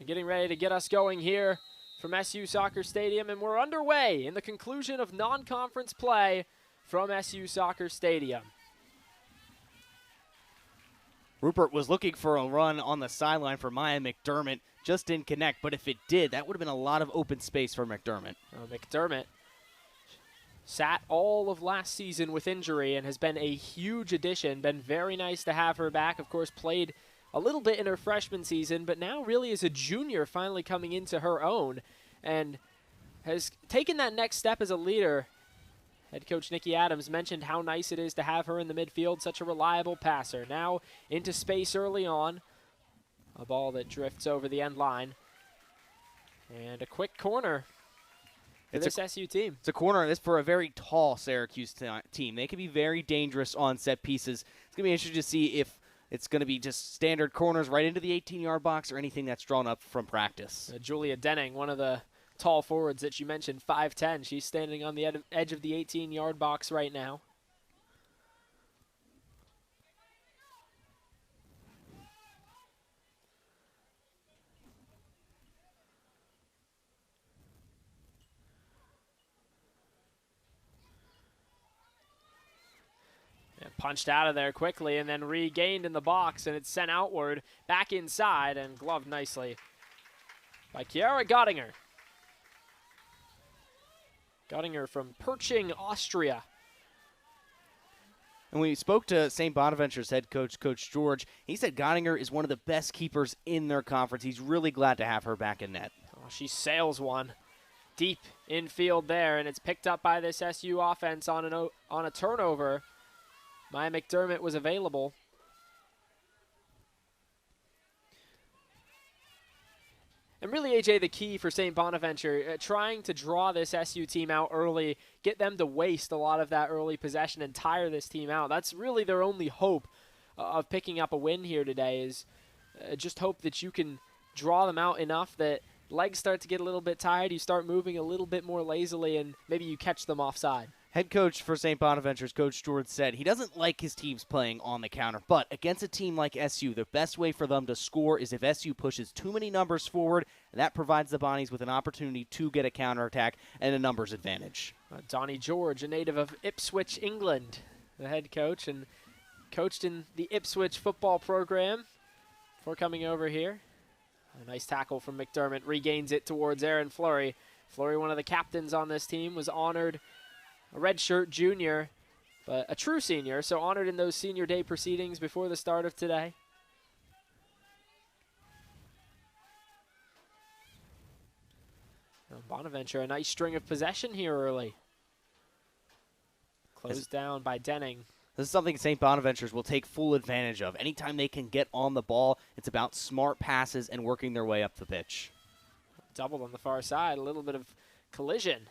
Getting ready to get us going here from SU Soccer Stadium, and we're underway in the conclusion of non-conference play from SU Soccer Stadium. Rupert was looking for a run on the sideline for Maya McDermott. Just didn't connect, but if it did, that would have been a lot of open space for McDermott. McDermott sat all of last season with injury and has been a huge addition. Been very nice to have her back. Of course, played a little bit in her freshman season, but now really is a junior finally coming into her own and has taken that next step as a leader. Head coach Nikki Adams mentioned how nice it is to have her in the midfield, such a reliable passer. Now into space early on. A ball that drifts over the end line. And a quick corner for this SU team. It's a corner. It's for a very tall Syracuse team. They can be very dangerous on set pieces. It's going to be interesting to see if it's going to be just standard corners right into the 18-yard box or anything that's drawn up from practice. Julia Denning, one of the tall forwards that you mentioned, 5'10". She's standing on the edge of the 18-yard box right now. Punched out of there quickly and then regained in the box, and it's sent outward, back inside, and gloved nicely by Chiara Gottinger. Gottinger from Pershing, Austria. And we spoke to St. Bonaventure's head coach, Coach George. He said Gottinger is one of the best keepers in their conference. He's really glad to have her back in net. Oh, she sails one deep infield there, and it's picked up by this SU offense on a turnover. Maya McDermott was available. And really, AJ, the key for St. Bonaventure, trying to draw this SU team out early, get them to waste a lot of that early possession and tire this team out. That's really their only hope of picking up a win here today, is just hope that you can draw them out enough that legs start to get a little bit tired, you start moving a little bit more lazily, and maybe you catch them offside. Head coach for St. Bonaventure's Coach George said he doesn't like his teams playing on the counter, but against a team like SU, the best way for them to score is if SU pushes too many numbers forward, and that provides the Bonnies with an opportunity to get a counterattack and a numbers advantage. Donnie George, a native of Ipswich, England, the head coach, and coached in the Ipswich football program before coming over here. A nice tackle from McDermott, regains it towards Aaron Fleury. Fleury, one of the captains on this team, was honored a redshirt junior, but a true senior, so honored in those senior day proceedings before the start of today. Bonaventure, a nice string of possession here early. Closed down by Denning. This is something St. Bonaventure's will take full advantage of. Anytime they can get on the ball, it's about smart passes and working their way up the pitch. Doubled on the far side, a little bit of collision.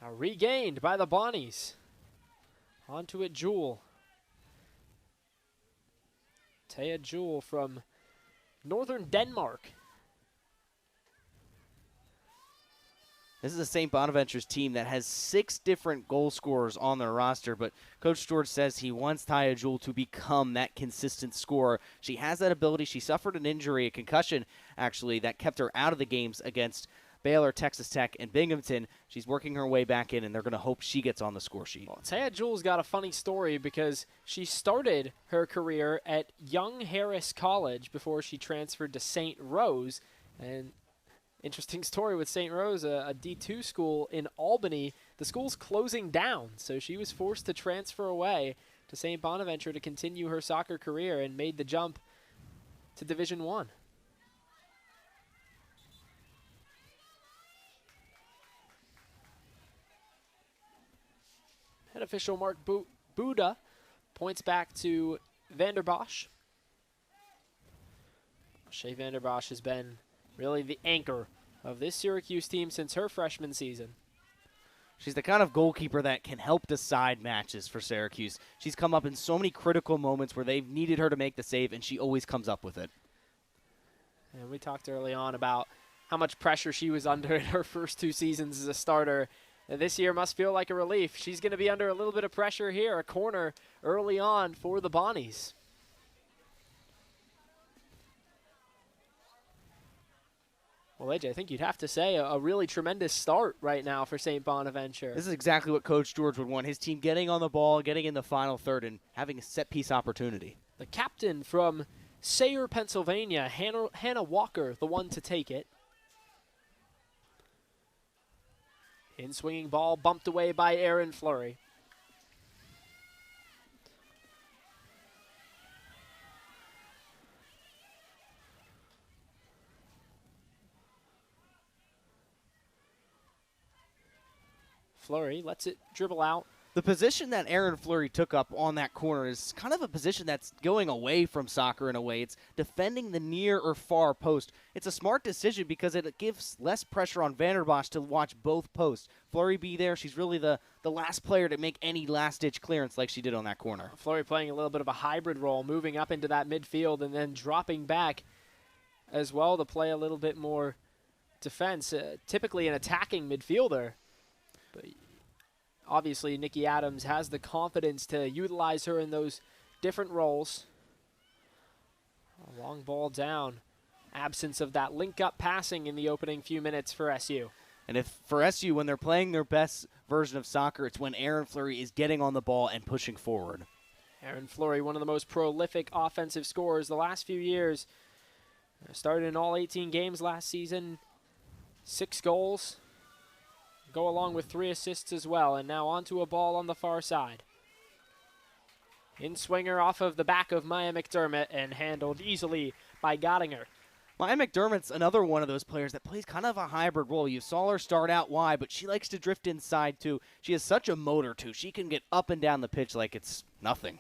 Now regained by the Bonnies. Onto it, Jewel. Thea Jewel from Northern Denmark. This is a St. Bonaventure's team that has 6 different goal scorers on their roster, but Coach George says he wants Thea Jewel to become that consistent scorer. She has that ability. She suffered an injury, a concussion, actually, that kept her out of the games against Baylor, Texas Tech, and Binghamton. She's working her way back in, and they're going to hope she gets on the score sheet. Well, Thea Jewel's got a funny story because she started her career at Young Harris College before she transferred to St. Rose. And interesting story with St. Rose, a D2 school in Albany. The school's closing down, so she was forced to transfer away to St. Bonaventure to continue her soccer career and made the jump to Division I. Head official Mark Buda points back to Vanderbosch. Shea Vanderbosch has been really the anchor of this Syracuse team since her freshman season. She's the kind of goalkeeper that can help decide matches for Syracuse. She's come up in so many critical moments where they've needed her to make the save, and she always comes up with it. And we talked early on about how much pressure she was under in her first 2 seasons as a starter. And this year must feel like a relief. She's going to be under a little bit of pressure here. A corner early on for the Bonnies. Well, AJ, I think you'd have to say a really tremendous start right now for St. Bonaventure. This is exactly what Coach George would want. His team getting on the ball, getting in the final third, and having a set-piece opportunity. The captain from Sayre, Pennsylvania, Hannah Walker, the one to take it. In swinging ball, bumped away by Aaron Fleury. Fleury lets it dribble out. The position that Aaron Fleury took up on that corner is kind of a position that's going away from soccer in a way. It's defending the near or far post. It's a smart decision because it gives less pressure on Vanderbosch to watch both posts. Fleury be there. She's really the last player to make any last-ditch clearance like she did on that corner. Fleury playing a little bit of a hybrid role, moving up into that midfield and then dropping back as well to play a little bit more defense. Typically an attacking midfielder. But obviously, Nikki Adams has the confidence to utilize her in those different roles. A long ball down. Absence of that link-up passing in the opening few minutes for SU. And if for SU, when they're playing their best version of soccer, it's when Aaron Fleury is getting on the ball and pushing forward. Aaron Fleury, one of the most prolific offensive scorers the last few years. Started in all 18 games last season. 6 goals. Go along with 3 assists as well, and now onto a ball on the far side. In swinger off of the back of Maya McDermott and handled easily by Gottinger. Maya McDermott's another one of those players that plays kind of a hybrid role. You saw her start out wide, but she likes to drift inside too. She has such a motor too. She can get up and down the pitch like it's nothing.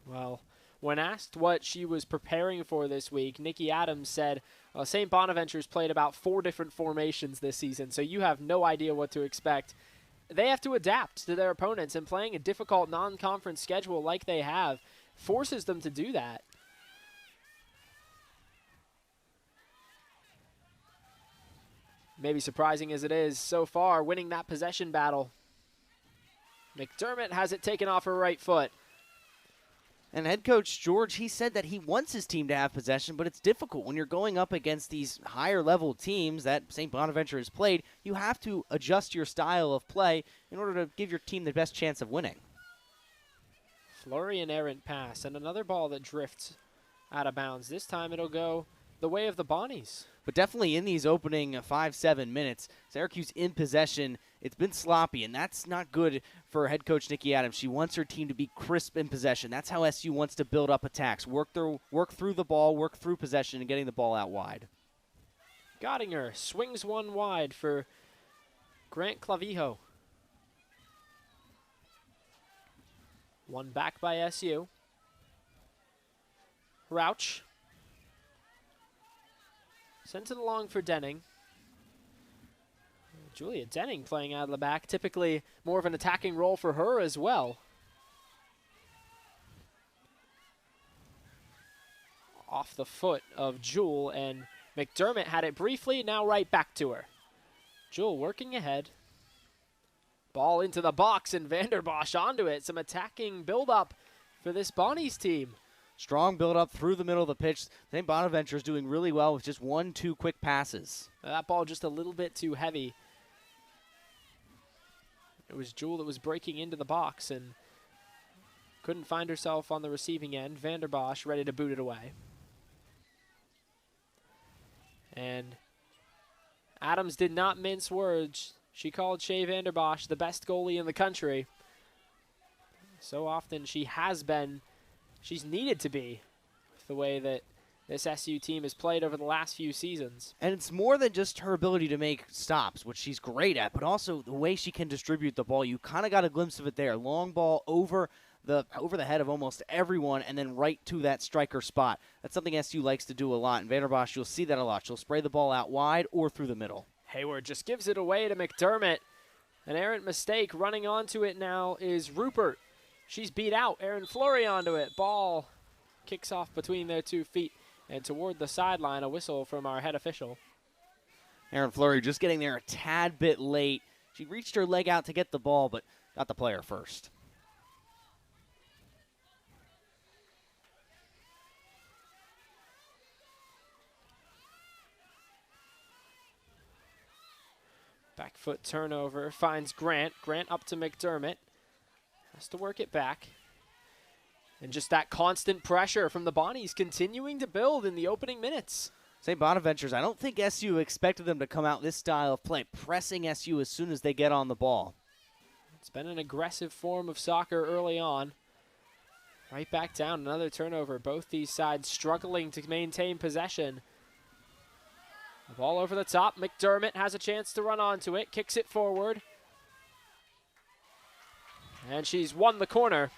Well, when asked what she was preparing for this week, Nikki Adams said, St. Bonaventure's played about 4 different formations this season, so you have no idea what to expect. They have to adapt to their opponents, and playing a difficult non-conference schedule like they have forces them to do that. Maybe surprising as it is so far, winning that possession battle. McDermott has it taken off her right foot. And head coach George, he said that he wants his team to have possession, but it's difficult when you're going up against these higher level teams that St. Bonaventure has played. You have to adjust your style of play in order to give your team the best chance of winning. Fleury an errant pass, and another ball that drifts out of bounds. This time it'll go the way of the Bonnies. But definitely in these opening 5-7 minutes, Syracuse in possession, it's been sloppy, and that's not good for head coach Nikki Adams. She wants her team to be crisp in possession. That's how SU wants to build up attacks. Work through the ball, work through possession, and getting the ball out wide. Gottinger swings one wide for Grant Clavijo. One back by SU. Rauch. Sent it along for Denning. Julia Denning playing out of the back. Typically more of an attacking role for her as well. Off the foot of Jewel, and McDermott had it briefly, now right back to her. Jewel working ahead. Ball into the box, and Vanderbosch onto it. Some attacking build-up for this Bonnies team. Strong build-up through the middle of the pitch. St. Bonaventure is doing really well with just 1-2 quick passes. That ball just a little bit too heavy. It was Jewel that was breaking into the box and couldn't find herself on the receiving end. Vanderbosch ready to boot it away. And Adams did not mince words. She called Shea Vanderbosch the best goalie in the country. So often she has been, she's needed to be, with the way that this SU team has played over the last few seasons. And it's more than just her ability to make stops, which she's great at, but also the way she can distribute the ball. You kind of got a glimpse of it there. Long ball over the head of almost everyone and then right to that striker spot. That's something SU likes to do a lot. And Vanderbosch, you'll see that a lot. She'll spray the ball out wide or through the middle. Hayward just gives it away to McDermott. An errant mistake. Running onto it now is Rupert. She's beat out. Aaron Fleury onto it. Ball kicks off between their 2 feet and toward the sideline. A whistle from our head official. Aaron Fleury just getting there a tad bit late. She reached her leg out to get the ball, but got the player first. Back foot turnover, finds Grant. Grant up to McDermott. Has to work it back. And just that constant pressure from the Bonnies continuing to build in the opening minutes. St. Bonaventures, I don't think SU expected them to come out this style of play, pressing SU as soon as they get on the ball. It's been an aggressive form of soccer early on. Right back down, another turnover. Both these sides struggling to maintain possession. The ball over the top. McDermott has a chance to run onto it, kicks it forward. And she's won the corner.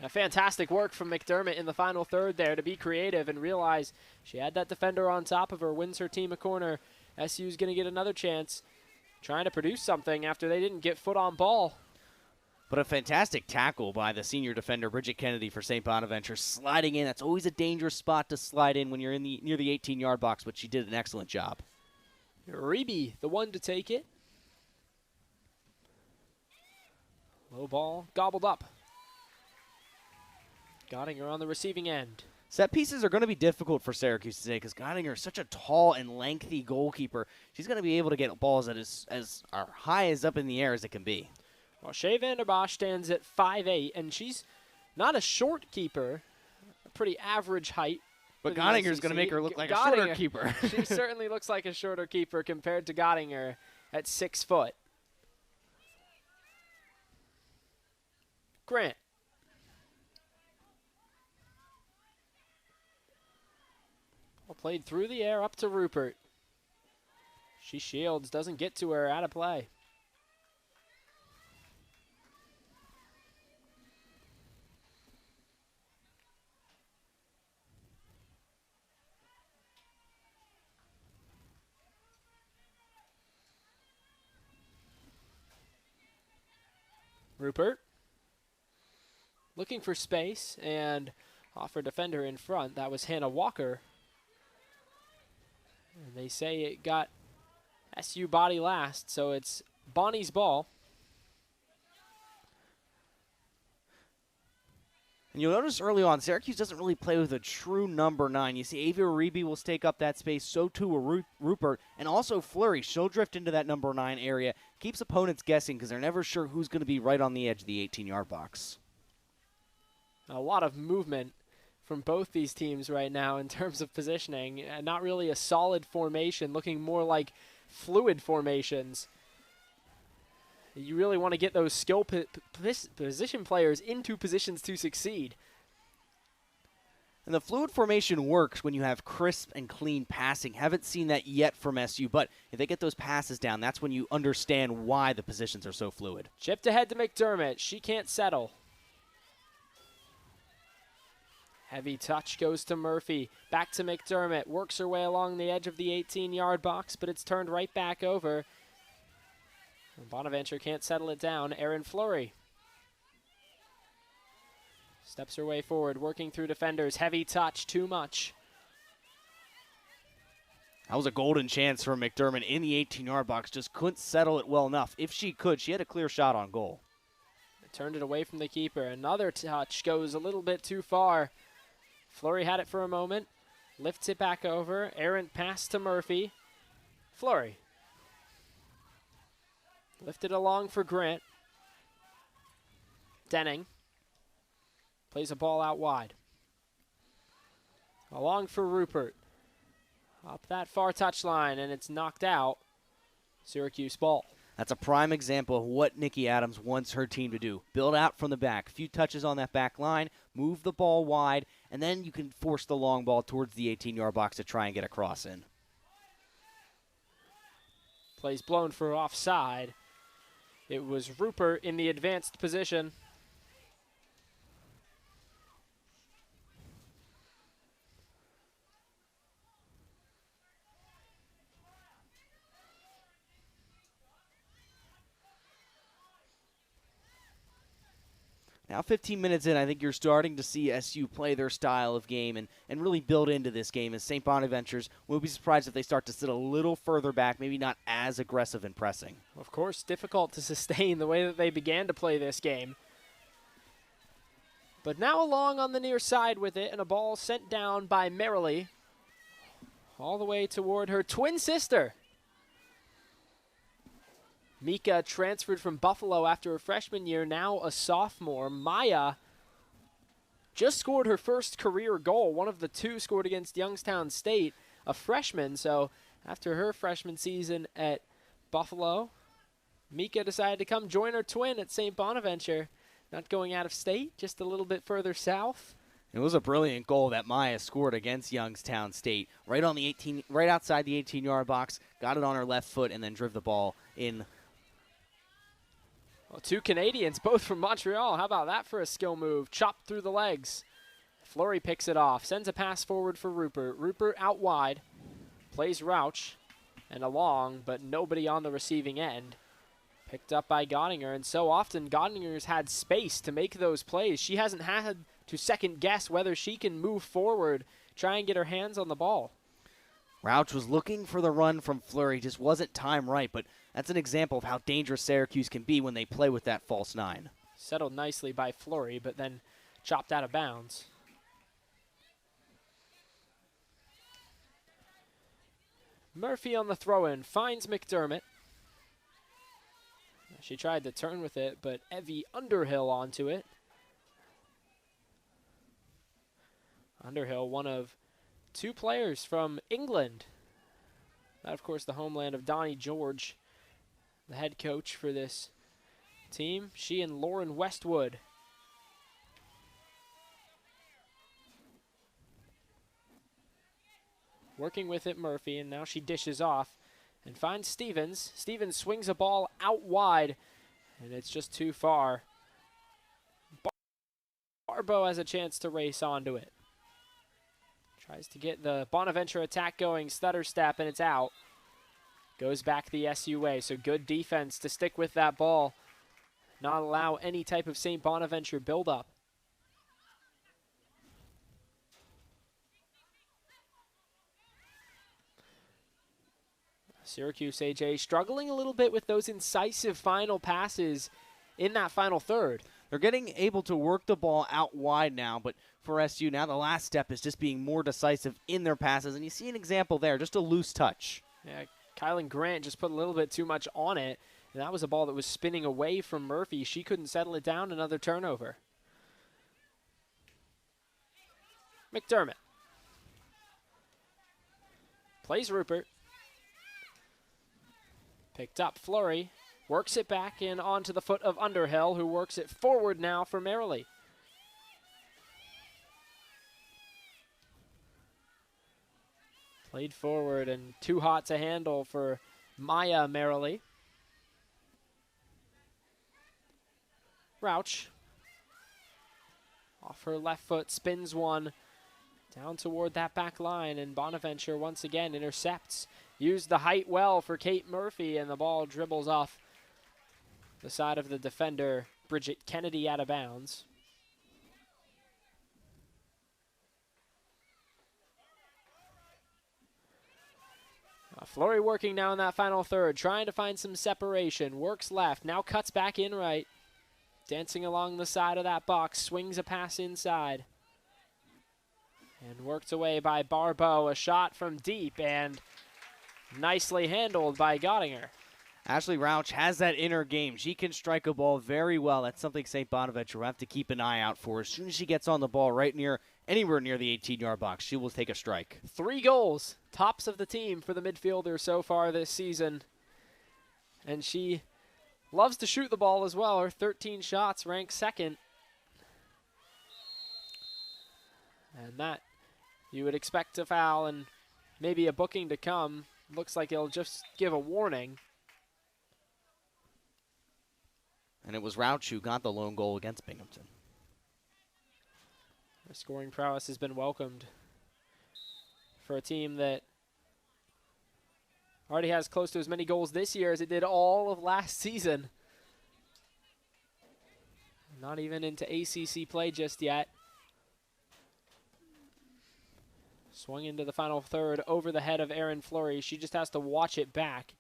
A fantastic work from McDermott in the final third there to be creative and realize she had that defender on top of her, wins her team a corner. SU's going to get another chance, trying to produce something after they didn't get foot on ball. But a fantastic tackle by the senior defender, Bridget Kennedy, for St. Bonaventure, sliding in. That's always a dangerous spot to slide in when you're in near the 18-yard box, but she did an excellent job. Reeby, the one to take it. Low ball, gobbled up. Gottinger on the receiving end. Set pieces are going to be difficult for Syracuse today because Gottinger is such a tall and lengthy goalkeeper. She's going to be able to get balls that as are high as up in the air as it can be. Well, Shea Vanderbosch stands at 5'8", and she's not a short keeper, a pretty average height. But Gottinger's going to make her look like a shorter keeper. She certainly looks like a shorter keeper compared to Gottinger at 6 foot. Grant. Well, played through the air up to Rupert. She shields, doesn't get to her, out of play. Rupert looking for space and off her defender in front. That was Hannah Walker. And they say it got SU body last, so it's Bonnie's ball. And you'll notice early on, Syracuse doesn't really play with a true number 9. You see Avia Reeby will take up that space, so too will Rupert, and also Fleury. She'll drift into that number 9 area. Keeps opponents guessing because they're never sure who's going to be right on the edge of the 18-yard box. A lot of movement from both these teams right now in terms of positioning. Not really a solid formation, looking more like fluid formations. You really want to get those skill position players into positions to succeed. And the fluid formation works when you have crisp and clean passing. Haven't seen that yet from SU, but if they get those passes down, that's when you understand why the positions are so fluid. Chipped ahead to McDermott. She can't settle. Heavy touch goes to Murphy. Back to McDermott. Works her way along the edge of the 18-yard box, but it's turned right back over. And Bonaventure can't settle it down. Erin Fleury steps her way forward, working through defenders. Heavy touch, too much. That was a golden chance for McDermott in the 18-yard box. Just couldn't settle it well enough. If she could, she had a clear shot on goal. Turned it away from the keeper. Another touch goes a little bit too far. Fleury had it for a moment. Lifts it back over. Errant pass to Murphy. Fleury. Lifted along for Grant. Denning. Plays a ball out wide. Along for Rupert. Up that far touchline, and it's knocked out. Syracuse ball. That's a prime example of what Nikki Adams wants her team to do. Build out from the back. A few touches on that back line, move the ball wide, and then you can force the long ball towards the 18-yard box to try and get a cross in. Plays blown for offside. It was Rupert in the advanced position. Now 15 minutes in, I think you're starting to see SU play their style of game and really build into this game as St. Bonaventures. We'll be surprised if they start to sit a little further back, maybe not as aggressive in pressing. Of course, difficult to sustain the way that they began to play this game. But now along on the near side with it, and a ball sent down by Merrily all the way toward her twin sister. Mika transferred from Buffalo after her freshman year, now a sophomore. Maya just scored her first career goal, one of the two scored against Youngstown State, a freshman. So after her freshman season at Buffalo, Mika decided to come join her twin at St. Bonaventure. Not going out of state, just a little bit further south. It was a brilliant goal that Maya scored against Youngstown State, right outside the 18-yard box. Got it on her left foot and then drove the ball in. Well, two Canadians, both from Montreal. How about that for a skill move? Chopped through the legs. Fleury picks it off, sends a pass forward for Rupert. Rupert out wide, plays Rauch and along, but nobody on the receiving end. Picked up by Gottinger, and so often Gottinger's had space to make those plays. She hasn't had to second guess whether she can move forward, try and get her hands on the ball. Rauch was looking for the run from Fleury, just wasn't time right, but that's an example of how dangerous Syracuse can be when they play with that false nine. Settled nicely by Fleury, but then chopped out of bounds. Murphy on the throw-in, finds McDermott. She tried to turn with it, but Evie Underhill onto it. Underhill, one of two players from England. That, of course, the homeland of Donnie George, the head coach for this team. She and Lauren Westwood. Working with it, Murphy, and now she dishes off and finds Stevens. Stevens swings a ball out wide, and it's just too far. Barbeau has a chance to race onto it. Tries to get the Bonaventure attack going, stutter step, and it's out. Goes back the SU way, so good defense to stick with that ball. Not allow any type of St. Bonaventure buildup. Syracuse, AJ, struggling a little bit with those incisive final passes in that final third. They're getting able to work the ball out wide now, but for SU now the last step is just being more decisive in their passes, and you see an example there, just a loose touch. Yeah, Kylan Grant just put a little bit too much on it, and that was a ball that was spinning away from Murphy. She couldn't settle it down, another turnover. McDermott. Plays Rupert. Picked up Fleury, works it back in onto the foot of Underhill, who works it forward now for Merrily. Played forward and too hot to handle for Maya Merrily. Rauch. Off her left foot, spins one down toward that back line, and Bonaventure once again intercepts. Used the height well for Kate Murphy, and the ball dribbles off the side of the defender, Bridget Kennedy, out of bounds. Fleury working now in that final third, trying to find some separation. Works left, now cuts back in right. Dancing along the side of that box, swings a pass inside. And worked away by Barbeau, a shot from deep, and nicely handled by Gottinger. Ashley Rauch has that inner game. She can strike a ball very well. That's something St. Bonaventure will have to keep an eye out for. As soon as she gets on the ball anywhere near the 18-yard box, she will take a strike. 3 goals, tops of the team for the midfielder so far this season. And she loves to shoot the ball as well. Her 13 shots rank second. And that you would expect a foul and maybe a booking to come. Looks like it'll just give a warning. And it was Rauch who got the lone goal against Binghamton. Her scoring prowess has been welcomed for a team that already has close to as many goals this year as it did all of last season. Not even into ACC play just yet. Swung into the final third over the head of Erin Fleury. She just has to watch it back.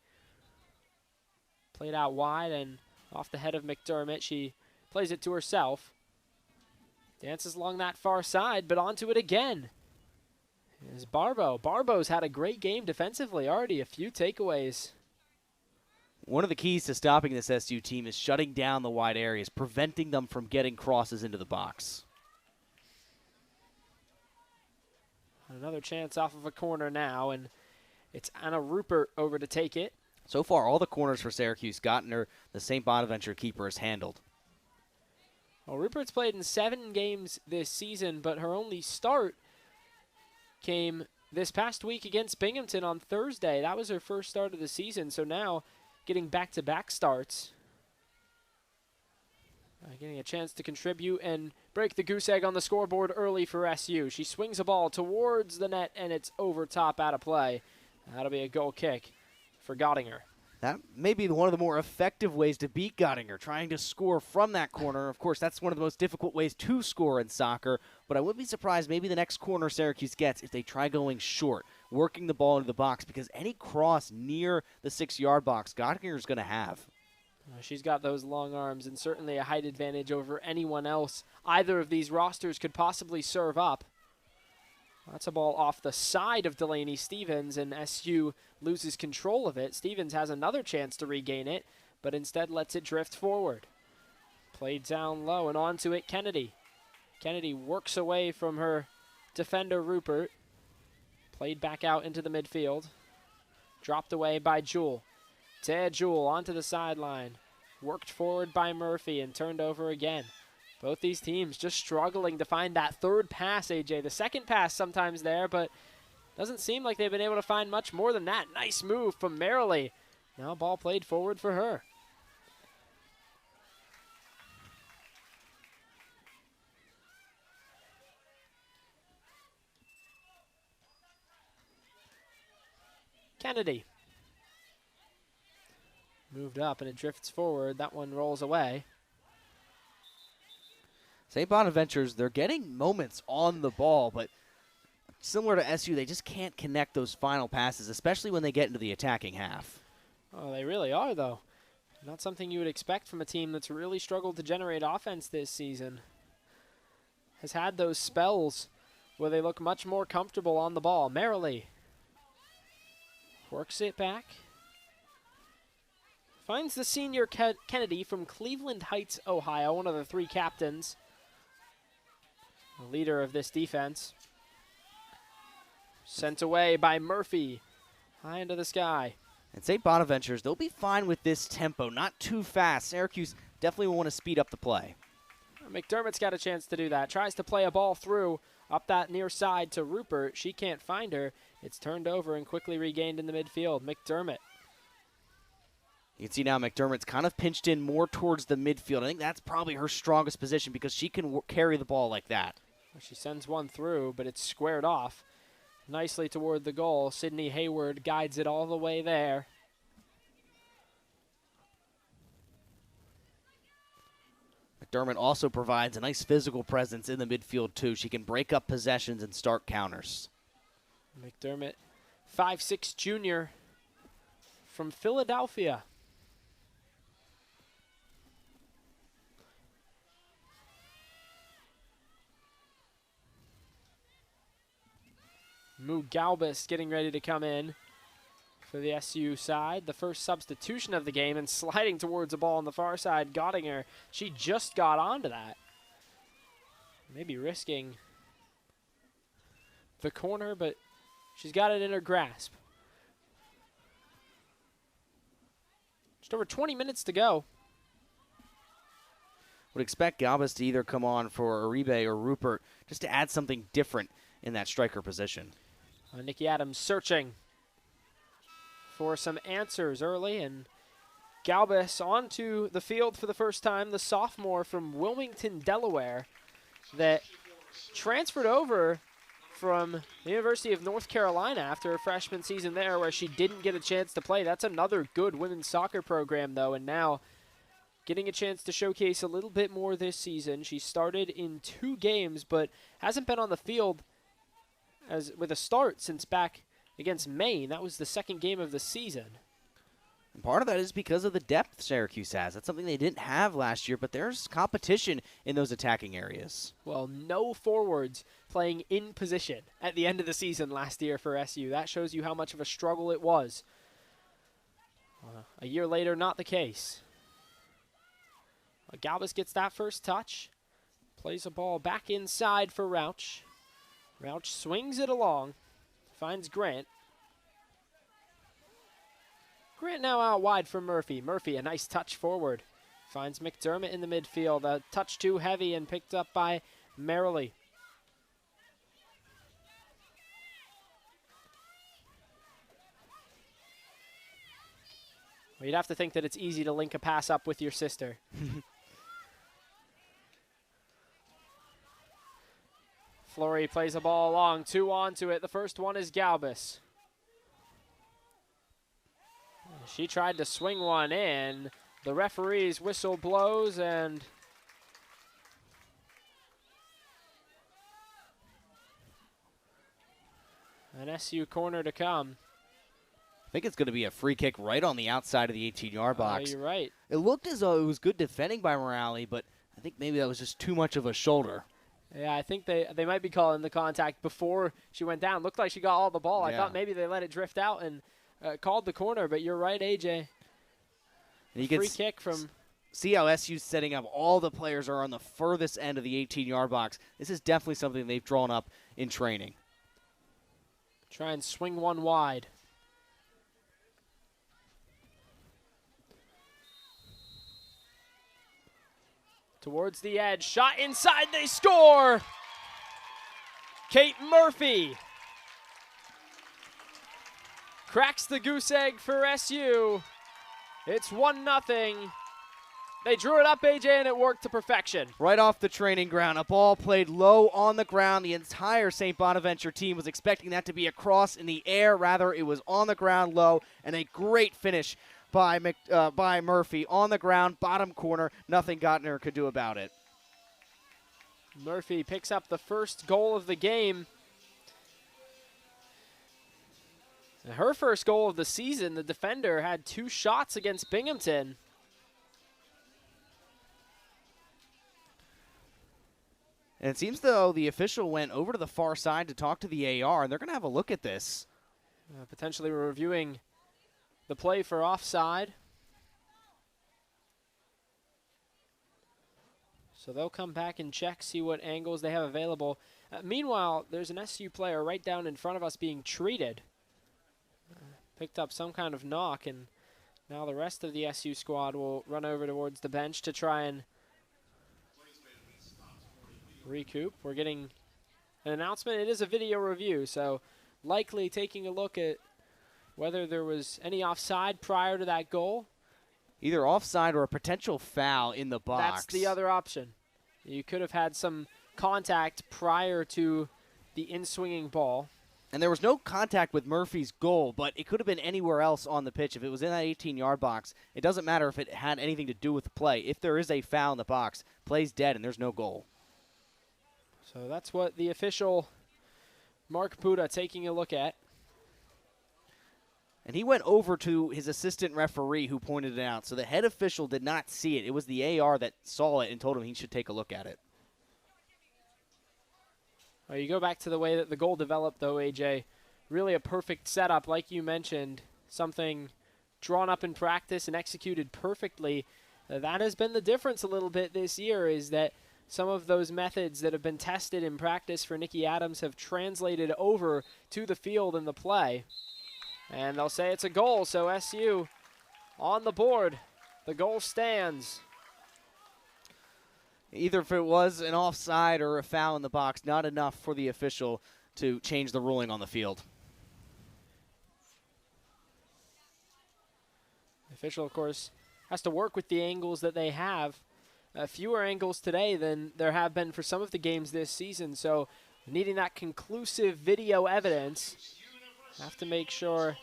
Played out wide and off the head of McDermott. She plays it to herself. Dances along that far side, but onto it again. Is Barbeau. Barbeau's had a great game defensively already. A few takeaways. One of the keys to stopping this SU team is shutting down the wide areas, preventing them from getting crosses into the box. Another chance off of a corner now, and it's Anna Rupert over to take it. So far, all the corners for Syracuse gotten her. The St. Bonaventure keeper has handled. Well, Rupert's played in 7 games this season, but her only start came this past week against Binghamton on Thursday. That was her first start of the season, so now getting back-to-back starts. Getting a chance to contribute and break the goose egg on the scoreboard early for SU. She swings a ball towards the net, and it's over top out of play. That'll be a goal kick for Göttinger. That may be one of the more effective ways to beat Göttinger, trying to score from that corner. Of course, that's one of the most difficult ways to score in soccer, but I wouldn't be surprised maybe the next corner Syracuse gets if they try going short, working the ball into the box, because any cross near the 6-yard box, Göttinger's going to have. She's got those long arms and certainly a height advantage over anyone else either of these rosters could possibly serve up. That's a ball off the side of Delaney Stevens, and SU loses control of it. Stevens has another chance to regain it, but instead lets it drift forward. Played down low and onto it, Kennedy. Kennedy works away from her defender, Rupert. Played back out into the midfield. Dropped away by Jewell. Ted Jewell onto the sideline. Worked forward by Murphy and turned over again. Both these teams just struggling to find that third pass, AJ. The second pass sometimes there, but doesn't seem like they've been able to find much more than that. Nice move from Merrily. Now ball played forward for her. Kennedy. Moved up and it drifts forward. That one rolls away. St. Bonaventure's, they're getting moments on the ball, but similar to SU, they just can't connect those final passes, especially when they get into the attacking half. Oh, they really are, though. Not something you would expect from a team that's really struggled to generate offense this season. Has had those spells where they look much more comfortable on the ball. Merrily works it back. Finds the senior Kennedy from Cleveland Heights, Ohio, one of the 3 captains. The leader of this defense. Sent away by Murphy. High into the sky. And St. Bonaventure's, they'll be fine with this tempo, not too fast. Syracuse definitely will want to speed up the play. McDermott's got a chance to do that. Tries to play a ball through up that near side to Rupert. She can't find her. It's turned over and quickly regained in the midfield. McDermott. You can see now McDermott's kind of pinched in more towards the midfield. I think that's probably her strongest position because she can carry the ball like that. She sends one through, but it's squared off nicely toward the goal. Sydney Hayward guides it all the way there. McDermott also provides a nice physical presence in the midfield, too. She can break up possessions and start counters. McDermott, 5'6" junior from Philadelphia. Moo Galbus getting ready to come in for the SU side. The first substitution of the game and sliding towards the ball on the far side. Göttinger, she just got onto that. Maybe risking the corner, but she's got it in her grasp. Just over 20 minutes to go. Would expect Galbus to either come on for Uribe or Rupert just to add something different in that striker position. Nikki Adams searching for some answers early, and Galbus onto the field for the first time, the sophomore from Wilmington, Delaware, that transferred over from the University of North Carolina after her freshman season there where she didn't get a chance to play. That's another good women's soccer program, though, and now getting a chance to showcase a little bit more this season. She started in 2 games, but hasn't been on the field with a start since back against Maine. That was the 2nd game of the season. And part of that is because of the depth Syracuse has. That's something they didn't have last year, but there's competition in those attacking areas. Well, no forwards playing in position at the end of the season last year for SU. That shows you how much of a struggle it was. A year later, not the case. Galbus gets that first touch. Plays a ball back inside for Rauch. Rauch swings it along. Finds Grant. Grant now out wide for Murphy. Murphy, a nice touch forward. Finds McDermott in the midfield. A touch too heavy and picked up by Merrily. Well, you'd have to think that it's easy to link a pass up with your sister. Flory plays a ball along, 2 onto it. The first one is Galbus. She tried to swing one in. The referee's whistle blows and an SU corner to come. I think it's going to be a free kick right on the outside of the 18-yard box. You're right. It looked as though it was good defending by Morale, but I think maybe that was just too much of a shoulder. Yeah, I think they might be calling the contact before she went down. Looked like she got all the ball. Yeah. I thought maybe they let it drift out and called the corner, but you're right, AJ. And you free kick from... See how SU's setting up. All the players are on the furthest end of the 18-yard box. This is definitely something they've drawn up in training. Try and swing one wide. Towards the edge, shot inside, they score! Kate Murphy cracks the goose egg for SU. It's 1-0. They drew it up, AJ, and it worked to perfection. Right off the training ground, a ball played low on the ground. The entire St. Bonaventure team was expecting that to be a cross in the air. Rather, it was on the ground low, and a great finish by Murphy on the ground, bottom corner. Nothing Gottner could do about it. Murphy picks up the first goal of the game. And her first goal of the season, the defender had 2 shots against Binghamton. And it seems though the official went over to the far side to talk to the AR, and they're going to have a look at this. Potentially reviewing the play for offside. So they'll come back and check, see what angles they have available. Meanwhile, there's an SU player right down in front of us being treated. Picked up some kind of knock, and now the rest of the SU squad will run over towards the bench to try and recoup. We're getting an announcement. It is a video review, so likely taking a look at whether there was any offside prior to that goal. Either offside or a potential foul in the box. That's the other option. You could have had some contact prior to the in-swinging ball. And there was no contact with Murphy's goal, but it could have been anywhere else on the pitch. If it was in that 18-yard box, it doesn't matter if it had anything to do with the play. If there is a foul in the box, play's dead and there's no goal. So that's what the official, Mark Buda, taking a look at. And he went over to his assistant referee who pointed it out. So the head official did not see it. It was the AR that saw it and told him he should take a look at it. Well, you go back to the way that the goal developed, though, AJ. Really a perfect setup, like you mentioned. Something drawn up in practice and executed perfectly. That has been the difference a little bit this year, is that some of those methods that have been tested in practice for Nikki Adams have translated over to the field in the play. And they'll say it's a goal, so SU on the board. The goal stands. Either if it was an offside or a foul in the box, not enough for the official to change the ruling on the field. The official, of course, has to work with the angles that they have. Fewer angles today than there have been for some of the games this season, so needing that conclusive video evidence, have to make sure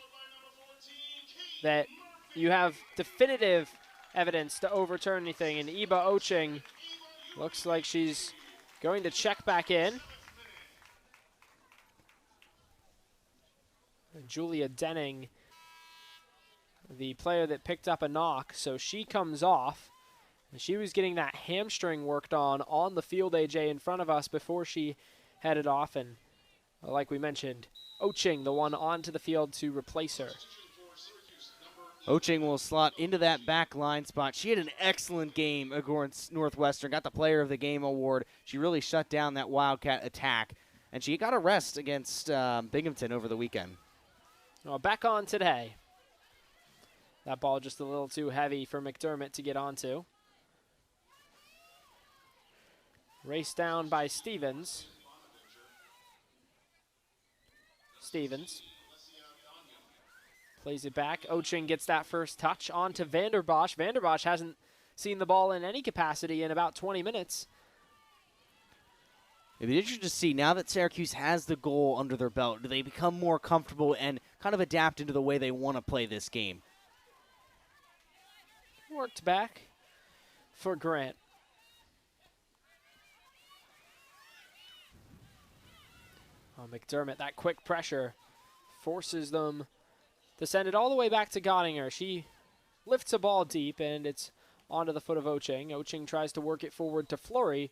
that you have definitive evidence to overturn anything. And Iba Oching looks like she's going to check back in. And Julia Denning, the player that picked up a knock, so she comes off. And she was getting that hamstring worked on the field, AJ, in front of us before she headed off. And like we mentioned, Oching, the one onto the field to replace her. Oching will slot into that back line spot. She had an excellent game against Northwestern, got the Player of the Game award. She really shut down that Wildcat attack, and she got a rest against Binghamton over the weekend. Well, back on today. That ball just a little too heavy for McDermott to get onto. Race down by Stevens. Stevens plays it back. Oching gets that first touch onto Vanderbosch. Vanderbosch hasn't seen the ball in any capacity in about 20 minutes. It'd be interesting to see, now that Syracuse has the goal under their belt, do they become more comfortable and kind of adapt into the way they want to play this game? Worked back for Grant. Oh, McDermott, that quick pressure forces them to send it all the way back to Gottinger. She lifts a ball deep, and it's onto the foot of Oching. Oching tries to work it forward to Fleury,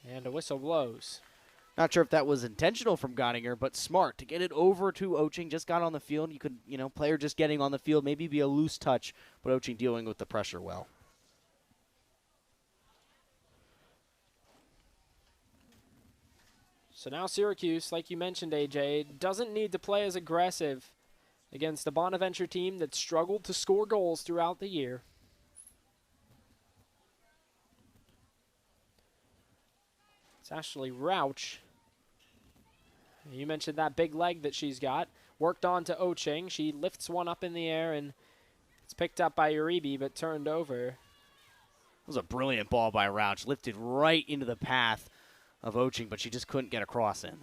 and a whistle blows. Not sure if that was intentional from Gottinger, but smart to get it over to Oching. Just got on the field. You could, player just getting on the field, maybe be a loose touch, but Oching dealing with the pressure well. So now Syracuse, like you mentioned, AJ, doesn't need to play as aggressive against a Bonaventure team that struggled to score goals throughout the year. It's Ashley Rauch. You mentioned that big leg that she's got. Worked on to Oching. She lifts one up in the air, and it's picked up by Uribe, but turned over. It was a brilliant ball by Rauch. Lifted right into the path of Oching, but she just couldn't get across in.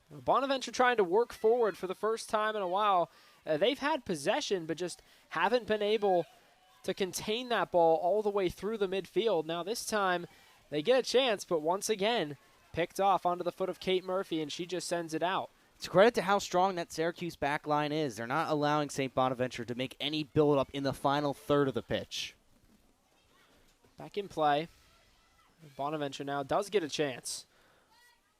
Bonaventure trying to work forward for the first time in a while. They've had possession, but just haven't been able to contain that ball all the way through the midfield. Now this time they get a chance, but once again picked off onto the foot of Kate Murphy, and she just sends it out. It's a credit to how strong that Syracuse back line is. They're not allowing St. Bonaventure to make any build-up in the final third of the pitch. Back in play. Bonaventure now does get a chance.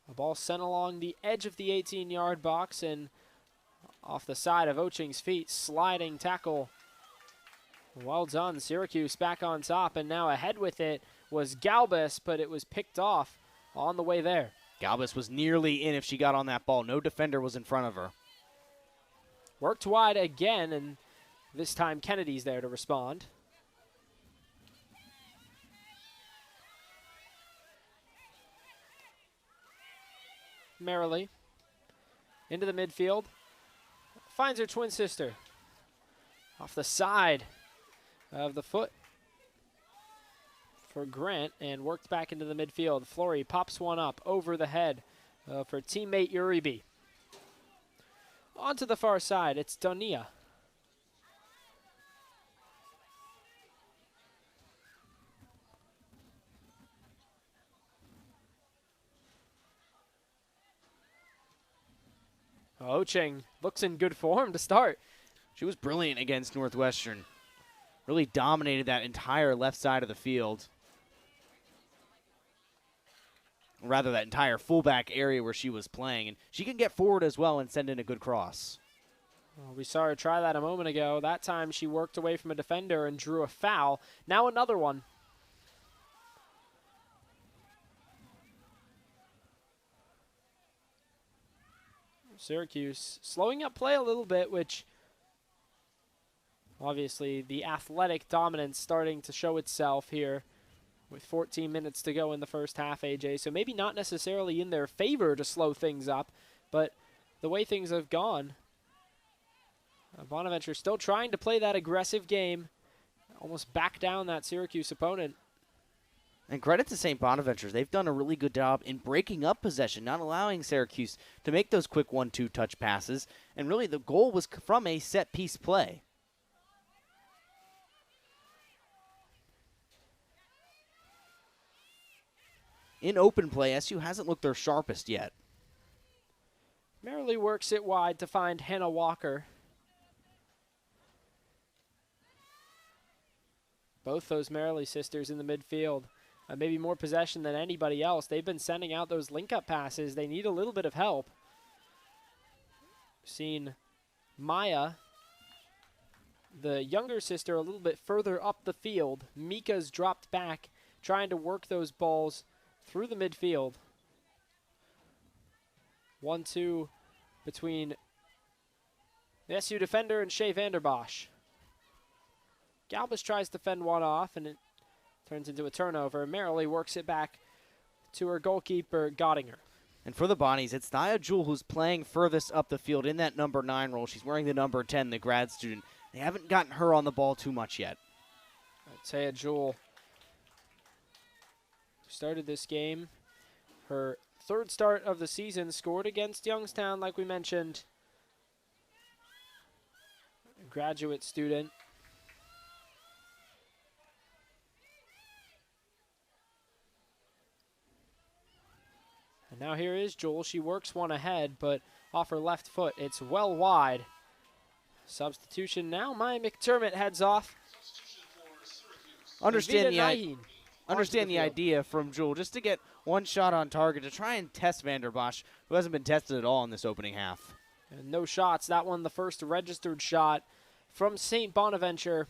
A ball sent along the edge of the 18-yard box and off the side of Oching's feet. Sliding tackle. Well done. Syracuse back on top, and now ahead with it was Galbus, but it was picked off on the way there. Galbus was nearly in if she got on that ball. No defender was in front of her. Worked wide again, and this time Kennedy's there to respond. Merrily into the midfield, finds her twin sister off the side of the foot for Grant, and worked back into the midfield. Fleury pops one up over the head of her teammate Uribe. On to the far side, it's Donia. Oching looks in good form to start. She was brilliant against Northwestern. Really dominated that entire left side of the field. Rather, that entire fullback area where she was playing. And she can get forward as well and send in a good cross. Well, we saw her try that a moment ago. That time she worked away from a defender and drew a foul. Now another one. Syracuse slowing up play a little bit, which obviously the athletic dominance starting to show itself here with 14 minutes to go in the first half, AJ. So maybe not necessarily in their favor to slow things up, but the way things have gone, Bonaventure still trying to play that aggressive game, almost back down that Syracuse opponent. And credit to St. Bonaventure. They've done a really good job in breaking up possession, not allowing Syracuse to make those quick 1-2 touch passes. And really the goal was from a set-piece play. In open play, SU hasn't looked their sharpest yet. Merrily works it wide to find Hannah Walker. Both those Merrily sisters in the midfield. Maybe more possession than anybody else. They've been sending out those link-up passes. They need a little bit of help. seen Maya, the younger sister, a little bit further up the field. Mika's dropped back, trying to work those balls through the midfield. 1-2 between the SU defender and Shea Vanderbosch. Galbus tries to fend one off, and it turns into a turnover. Merrily works it back to her goalkeeper, Gottinger. And for the Bonnies, it's Thea Jewell who's playing furthest up the field in that number 9 role. She's wearing the number 10, the grad student. They haven't gotten her on the ball too much yet. Thea Jewell started this game. Her third start of the season, scored against Youngstown, like we mentioned. A graduate student. And now here is Jewell. She works one ahead, but off her left foot, it's well wide. Substitution now. Maya McDermott heads off. Understand the idea from Jewell, just to get one shot on target to try and test Vanderbosch, who hasn't been tested at all in this opening half. And no shots. That one, the first registered shot from St. Bonaventure.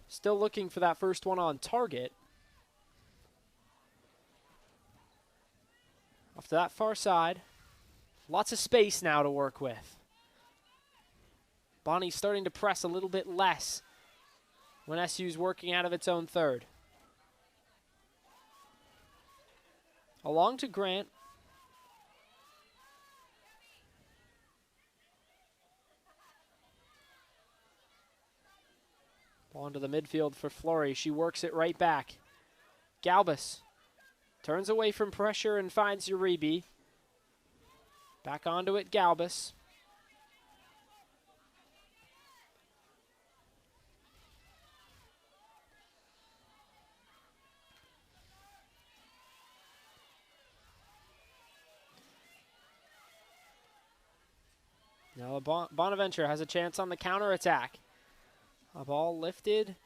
Still looking for that first one on target. Off to that far side. Lots of space now to work with. Bonnie's starting to press a little bit less when SU's working out of its own third. Along to Grant. Ball into the midfield for Flory. She works it right back. Galbus turns away from pressure and finds Uribe. Back onto it, Galbus. Now Bonaventure has a chance on the counterattack. A ball lifted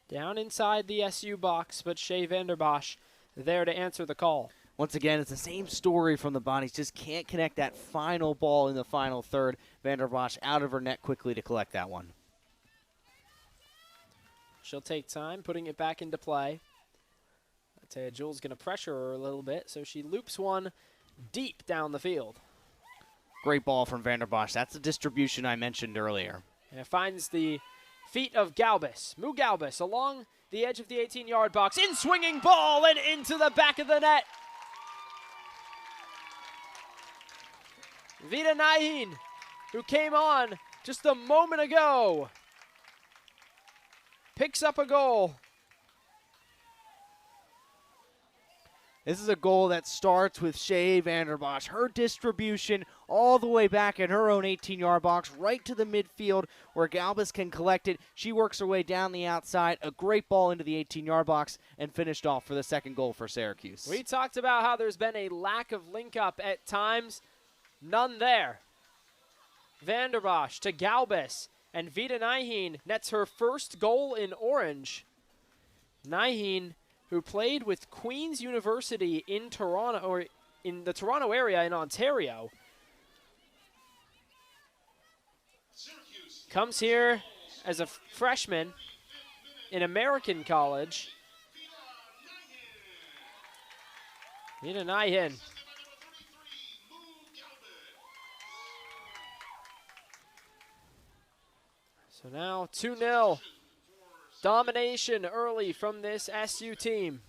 down inside the SU box, but Shea Vanderbosch there to answer the call. Once again, it's the same story from the Bonnies. Just can't connect that final ball in the final third. Vanderbosch out of her net quickly to collect that one. She'll take time, putting it back into play. I'd say Jewell's going to pressure her a little bit, so she loops one deep down the field. Great ball from Vanderbosch. That's the distribution I mentioned earlier. And it finds the feet of Galbus. Moo Galbus along the edge of the 18-yard box. In swinging ball and into the back of the net. Vida Nahin, who came on just a moment ago, picks up a goal. This is a goal that starts with Shea Vanderbosch. Her distribution all the way back in her own 18-yard box, right to the midfield where Galbus can collect it. She works her way down the outside. A great ball into the 18-yard box and finished off for the second goal for Syracuse. We talked about how there's been a lack of link-up at times. None there. Vanderbosch to Galbus, and Vida Nahin nets her first goal in orange. Nahin, who played with Queen's University in Toronto, or in the Toronto area in Ontario, comes here as a freshman in American college. Vida Nahin. So now 2-0. Domination early from this SU team.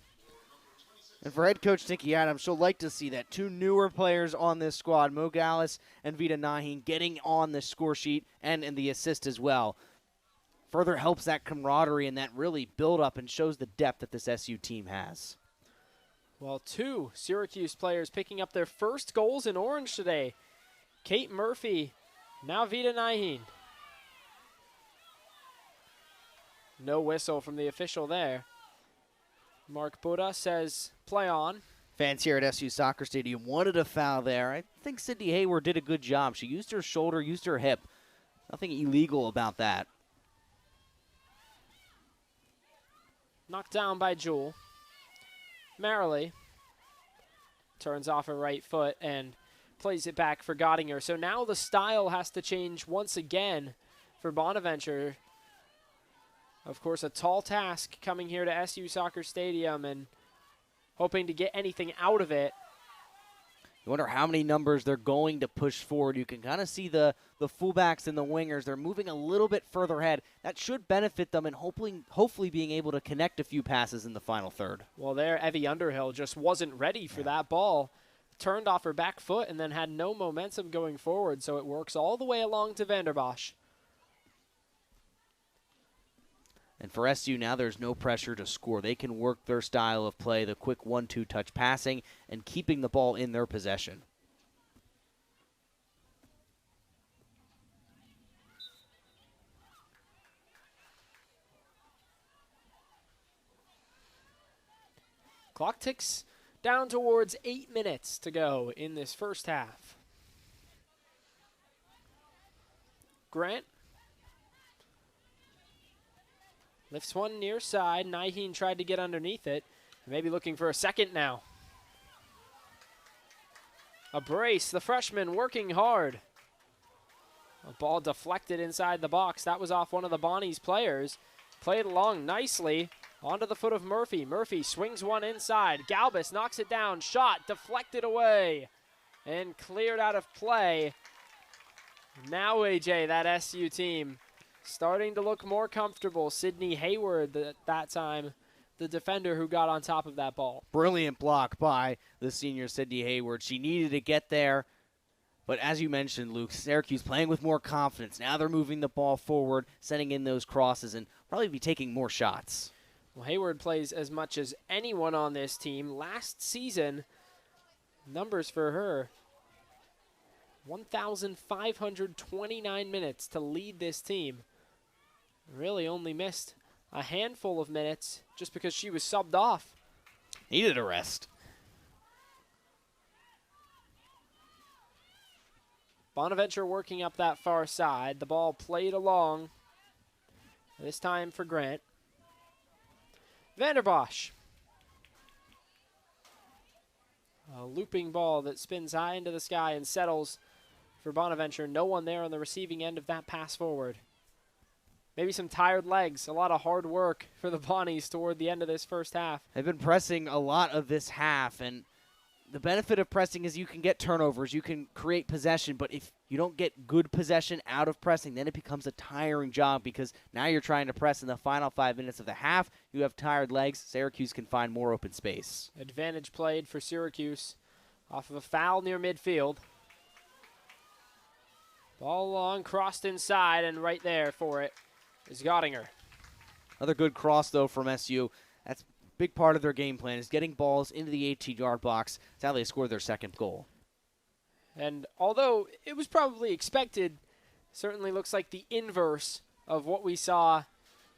And for head coach Nikki Adams, she'll like to see that two newer players on this squad, Mo Gallis and Vida Nahin, getting on the score sheet and in the assist as well. Further helps that camaraderie and that really build up and shows the depth that this SU team has. Well, two Syracuse players picking up their first goals in orange today. Kate Murphy, now Vida Nahin. No whistle from the official there. Mark Buddha says play on. Fans here at SU Soccer Stadium wanted a foul there. I think Sydney Hayward did a good job. She used her shoulder, used her hip. Nothing illegal about that. Knocked down by Jewell. Merrily turns off her right foot and plays it back for Gottinger. So now the style has to change once again for Bonaventure. Of course, a tall task coming here to SU Soccer Stadium and hoping to get anything out of it. You wonder how many numbers they're going to push forward. You can kind of see the fullbacks and the wingers. They're moving a little bit further ahead. That should benefit them and hopefully being able to connect a few passes in the final third. Well, there, Evie Underhill just wasn't ready for that ball. Turned off her back foot and then had no momentum going forward, so it works all the way along to Vanderbosch. And for SU now, there's no pressure to score. They can work their style of play, the quick 1-2 touch passing, and keeping the ball in their possession. Clock ticks down towards 8 minutes to go in this first half. Grant lifts one near side. Nyheen tried to get underneath it. Maybe looking for a second now. A brace, the freshman working hard. A ball deflected inside the box. That was off one of the Bonnie's players. Played along nicely onto the foot of Murphy. Murphy swings one inside. Galbus knocks it down. Shot deflected away and cleared out of play. Now, AJ, that SU team starting to look more comfortable. Sydney Hayward, that time, the defender who got on top of that ball. Brilliant block by the senior Sydney Hayward. She needed to get there. But as you mentioned, Luke, Syracuse playing with more confidence. Now they're moving the ball forward, sending in those crosses, and probably be taking more shots. Well, Hayward plays as much as anyone on this team. Last season, numbers for her, 1,529 minutes to lead this team. Really only missed a handful of minutes just because she was subbed off. Needed a rest. Bonaventure working up that far side. The ball played along. This time for Grant. Vanderbosch. A looping ball that spins high into the sky and settles for Bonaventure. No one there on the receiving end of that pass forward. Maybe some tired legs. A lot of hard work for the Bonnies toward the end of this first half. They've been pressing a lot of this half, and the benefit of pressing is you can get turnovers, you can create possession, but if you don't get good possession out of pressing, then it becomes a tiring job because now you're trying to press in the final 5 minutes of the half. You have tired legs. Syracuse can find more open space. Advantage played for Syracuse off of a foul near midfield. Ball long, crossed inside, and right there for it is Gottinger. Another good cross, though, from SU. That's a big part of their game plan, is getting balls into the 18-yard box. That's how they score their second goal. And although it was probably expected, certainly looks like the inverse of what we saw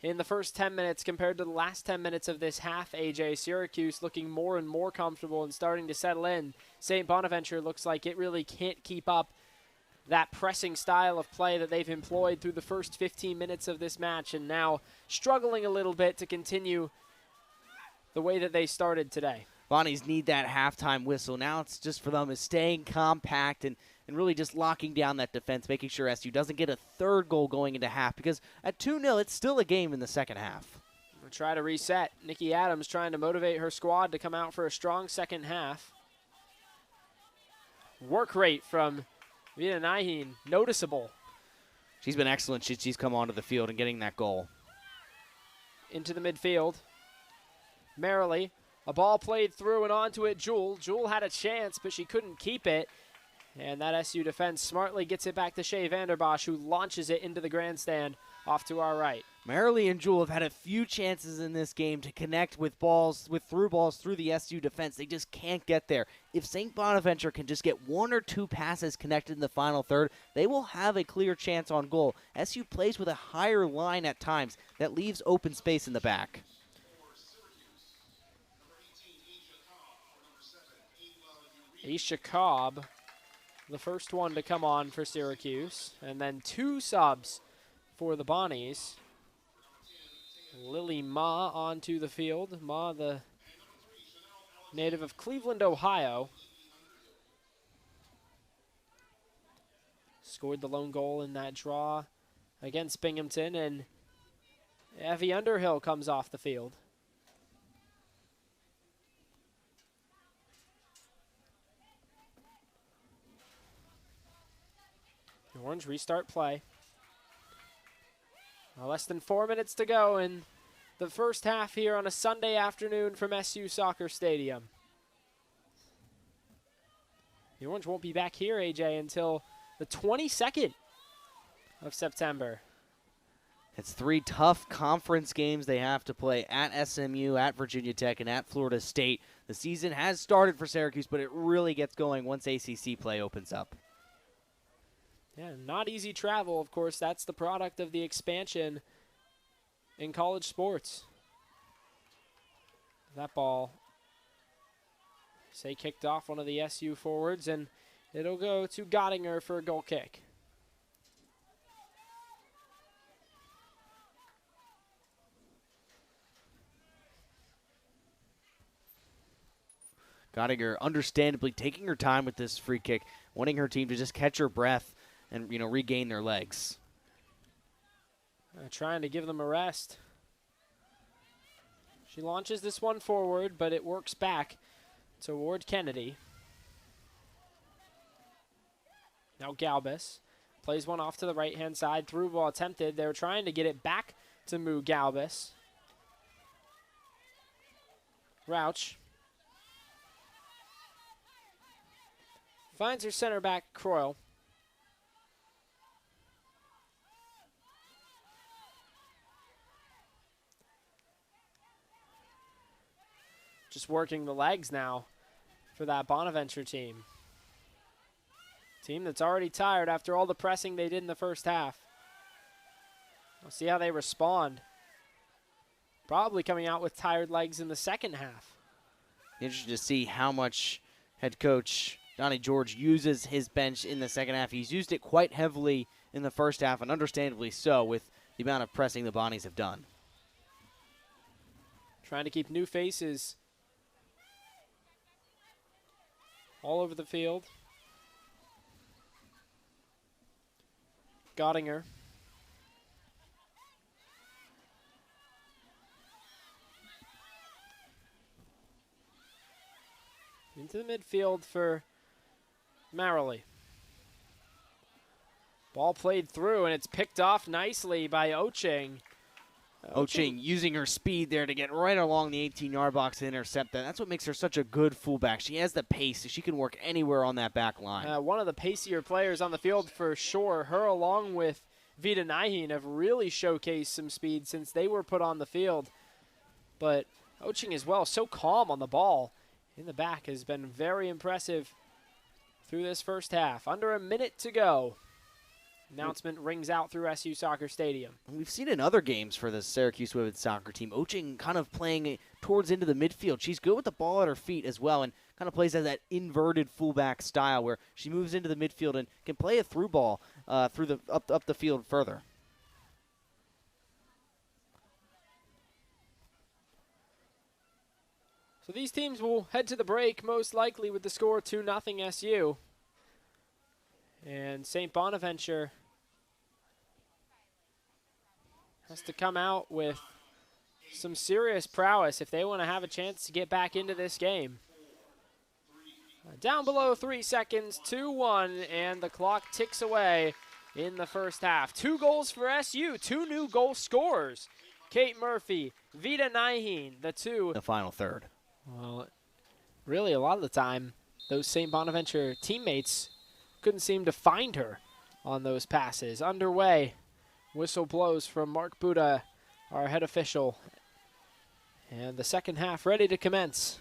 in the first 10 minutes compared to the last 10 minutes of this half, AJ. Syracuse looking more and more comfortable and starting to settle in. St. Bonaventure looks like it really can't keep up that pressing style of play that they've employed through the first 15 minutes of this match, and now struggling a little bit to continue the way that they started today. Bonnies need that halftime whistle. Now it's just for them is staying compact and really just locking down that defense, making sure SU doesn't get a third goal going into half, because at 2-0, it's still a game in the second half. We'll try to reset. Nikki Adams trying to motivate her squad to come out for a strong second half. Work rate from Vita Nyheen, noticeable. She's been excellent. She's come onto the field and getting that goal. Into the midfield. Merrily. A ball played through and onto it. Jewel had a chance, but she couldn't keep it. And that SU defense smartly gets it back to Shea Vanderbosch, who launches it into the grandstand off to our right. Merrily and Jewel have had a few chances in this game to connect with through balls through the SU defense. They just can't get there. If St. Bonaventure can just get one or two passes connected in the final third, they will have a clear chance on goal. SU plays with a higher line at times that leaves open space in the back. Aisha Cobb, the first one to come on for Syracuse, and then two subs for the Bonnies. Lily Ma onto the field. Ma, the native of Cleveland, Ohio. scored the lone goal in that draw against Binghamton, and Evie Underhill comes off the field. The Orange restart play. Less than 4 minutes to go in the first half here on a Sunday afternoon from SU Soccer Stadium. The Orange won't be back here, AJ, until the 22nd of September. It's 3 tough conference games they have to play at SMU, at Virginia Tech, and at Florida State. The season has started for Syracuse, but it really gets going once ACC play opens up. Yeah, not easy travel, of course. That's the product of the expansion in college sports. That ball, say, kicked off one of the SU forwards, and it'll go to Gottinger for a goal kick. Gottinger understandably taking her time with this free kick, wanting her team to just catch her breath and, regain their legs. Trying to give them a rest. She launches this one forward, but it works back toward Kennedy. Now Galbus plays one off to the right-hand side. Through ball attempted. They were trying to get it back to Moo Galbus. Rauch finds her center back, Croyle. Just working the legs now for that Bonaventure team. Team that's already tired after all the pressing they did in the first half. We'll see how they respond. Probably coming out with tired legs in the second half. Interesting to see how much head coach Donnie George uses his bench in the second half. He's used it quite heavily in the first half, and understandably so with the amount of pressing the Bonnies have done. Trying to keep new faces all over the field. Gottinger. Into the midfield for Marley. Ball played through, and it's picked off nicely by Oching. Oching using her speed there to get right along the 18-yard box to intercept that. That's what makes her such a good fullback. She has the pace. She can work anywhere on that back line. One of the pacier players on the field for sure. Her along with Vida Nahin have really showcased some speed since they were put on the field. But Oching as well, so calm on the ball in the back, has been very impressive through this first half. Under a minute to go. Announcement rings out through SU Soccer Stadium. We've seen in other games for the Syracuse women's soccer team, Oching kind of playing towards into the midfield. She's good with the ball at her feet as well, and kind of plays as that inverted fullback style where she moves into the midfield and can play a through ball through the up the field further. So these teams will head to the break most likely with the score 2-0 SU. And St. Bonaventure has to come out with some serious prowess if they want to have a chance to get back into this game. Down below 3 seconds, 2-1, and the clock ticks away in the first half. 2 goals for SU, 2 new goal scorers. Kate Murphy, Vida Nahin, the final third. Well, really a lot of the time, those St. Bonaventure teammates couldn't seem to find her on those passes. Underway, whistle blows from Mark Buda, our head official. And the second half ready to commence.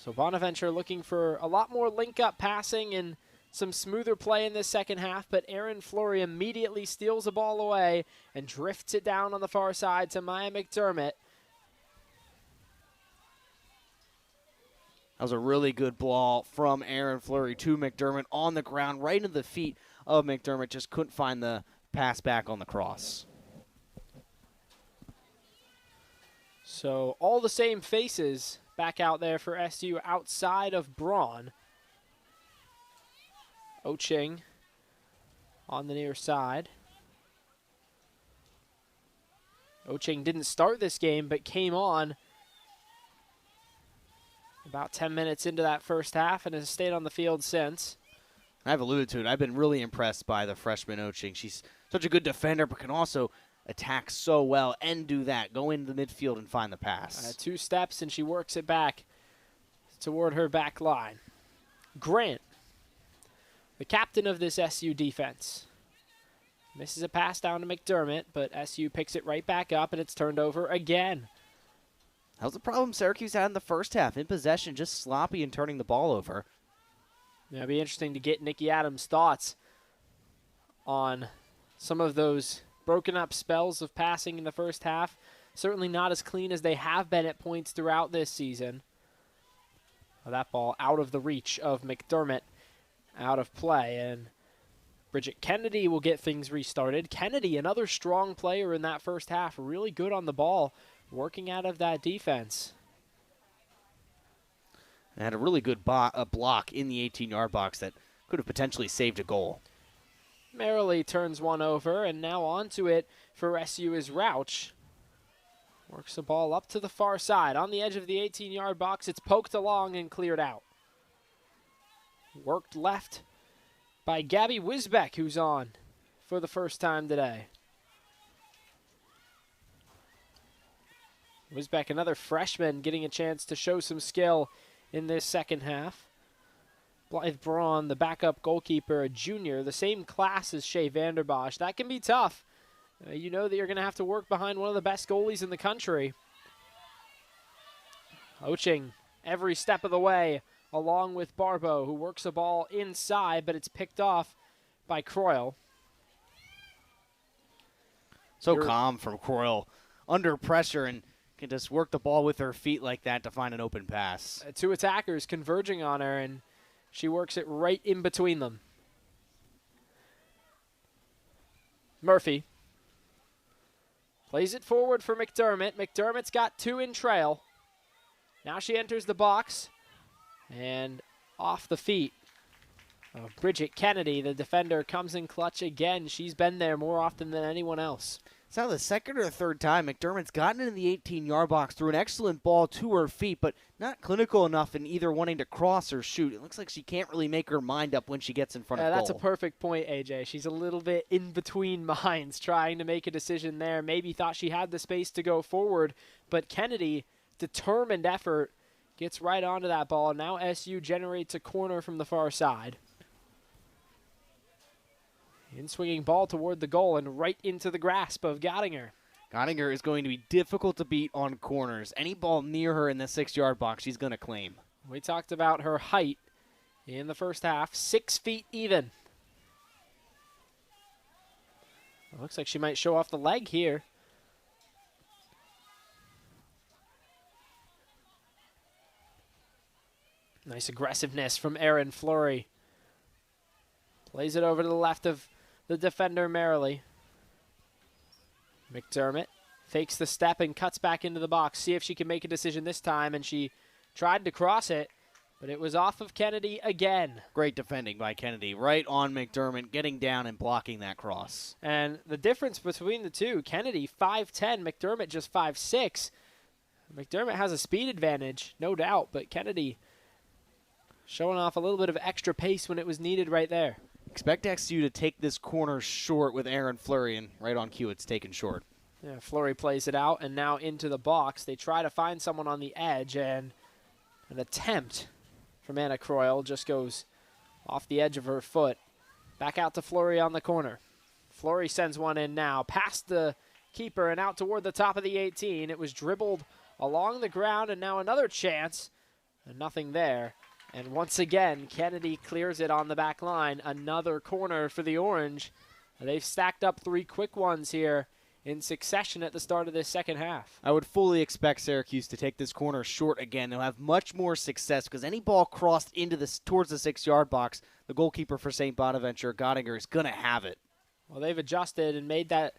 So Bonaventure looking for a lot more link-up passing and some smoother play in this second half, but Erin Fleury immediately steals the ball away and drifts it down on the far side to Maya McDermott. That was a really good ball from Erin Fleury to McDermott on the ground, right into the feet of McDermott. Just couldn't find the pass back on the cross. So all the same faces back out there for SU outside of Braun. Oching on the near side. Oching didn't start this game, but came on about 10 minutes into that first half and has stayed on the field since. I've alluded to it. I've been really impressed by the freshman Oching. She's such a good defender, but can also attack so well and do that. Go into the midfield and find the pass. 2 steps, and she works it back toward her back line. Grant, the captain of this SU defense, misses a pass down to McDermott, but SU picks it right back up, and it's turned over again. That was the problem Syracuse had in the first half. In possession, just sloppy and turning the ball over. Yeah, it'll be interesting to get Nikki Adams' thoughts on some of those broken up spells of passing in the first half. Certainly not as clean as they have been at points throughout this season. Well, that ball out of the reach of McDermott, out of play, and Bridget Kennedy will get things restarted. Kennedy, another strong player in that first half, really good on the ball, working out of that defense. And had a really good block in the 18-yard box that could have potentially saved a goal. Merrily turns one over, and now onto it for SU is Rauch. Works the ball up to the far side. On the edge of the 18-yard box, it's poked along and cleared out. Worked left by Gabby Wisbeck, who's on for the first time today. Wisbeck, another freshman, getting a chance to show some skill in this second half. Blythe Braun, the backup goalkeeper, a junior, the same class as Shea Vanderbosch. That can be tough. You know that you're going to have to work behind one of the best goalies in the country. Oching every step of the way, along with Barbeau, who works the ball inside, but it's picked off by Croyle. So calm from Croyle, under pressure, and can just work the ball with her feet like that to find an open pass. 2 attackers converging on her, and she works it right in between them. Murphy plays it forward for McDermott. McDermott's got 2 in trail. Now she enters the box, and off the feet of Bridget Kennedy, the defender, comes in clutch again. She's been there more often than anyone else. It's now the second or third time McDermott's gotten in the 18-yard box, threw an excellent ball to her feet, but not clinical enough in either wanting to cross or shoot. It looks like she can't really make her mind up when she gets in front of goal. That's a perfect point, AJ. She's a little bit in between minds trying to make a decision there. Maybe thought she had the space to go forward, but Kennedy, determined effort, gets right onto that ball. Now SU generates a corner from the far side. In-swinging ball toward the goal and right into the grasp of Gottinger. Gottinger is going to be difficult to beat on corners. Any ball near her in the 6-yard box, she's going to claim. We talked about her height in the first half, 6 feet even. It looks like she might show off the leg here. Nice aggressiveness from Erin Fleury. Plays it over to the left of the defender merrily. McDermott fakes the step and cuts back into the box. See if she can make a decision this time, and she tried to cross it, but it was off of Kennedy again. Great defending by Kennedy, right on McDermott, getting down and blocking that cross. And the difference between the two, Kennedy 5'10", McDermott just 5'6". McDermott has a speed advantage, no doubt, but Kennedy showing off a little bit of extra pace when it was needed right there. Expect XU to take this corner short with Erin Fleury, and right on cue, it's taken short. Yeah, Fleury plays it out, and now into the box. They try to find someone on the edge, and an attempt from Anna Croyle just goes off the edge of her foot. Back out to Fleury on the corner. Fleury sends one in now, past the keeper and out toward the top of the 18. It was dribbled along the ground, and now another chance, and nothing there. And once again, Kennedy clears it on the back line. Another corner for the Orange. They've stacked up 3 quick ones here in succession at the start of this second half. I would fully expect Syracuse to take this corner short again. They'll have much more success because any ball crossed into towards the 6-yard box, the goalkeeper for St. Bonaventure, Gottinger, is going to have it. Well, they've adjusted and made that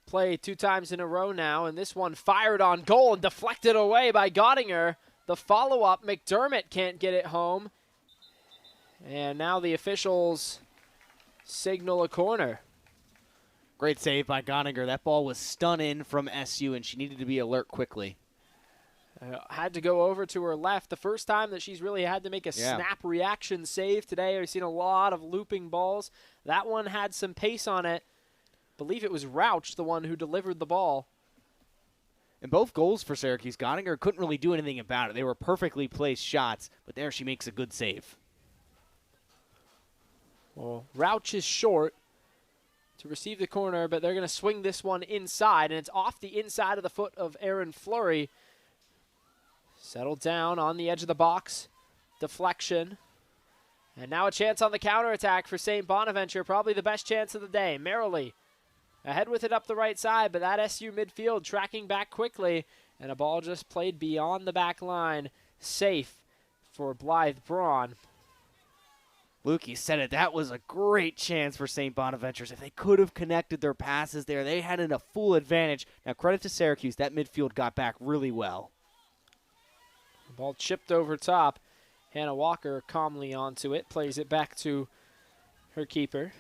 play 2 times in a row now, and this one fired on goal and deflected away by Gottinger. The follow-up, McDermott can't get it home. And now the officials signal a corner. Great save by Goninger. That ball was stunning from SU, and she needed to be alert quickly. Had to go over to her left. The first time that she's really had to make a snap reaction save today. We've seen a lot of looping balls. That one had some pace on it. I believe it was Rauch, the one who delivered the ball. And both goals for Syracuse, Goninger couldn't really do anything about it. They were perfectly placed shots, but there she makes a good save. Well, Rauch is short to receive the corner, but they're going to swing this one inside, and it's off the inside of the foot of Erin Fleury. Settled down on the edge of the box. Deflection. And now a chance on the counterattack for St. Bonaventure. Probably the best chance of the day. Merrily ahead with it up the right side, but that SU midfield tracking back quickly. And a ball just played beyond the back line. Safe for Blythe Braun. Lukey said it. That was a great chance for St. Bonaventure's. If they could have connected their passes there, they had a full advantage. Now, credit to Syracuse. That midfield got back really well. The ball chipped over top. Hannah Walker calmly onto it, plays it back to her keeper.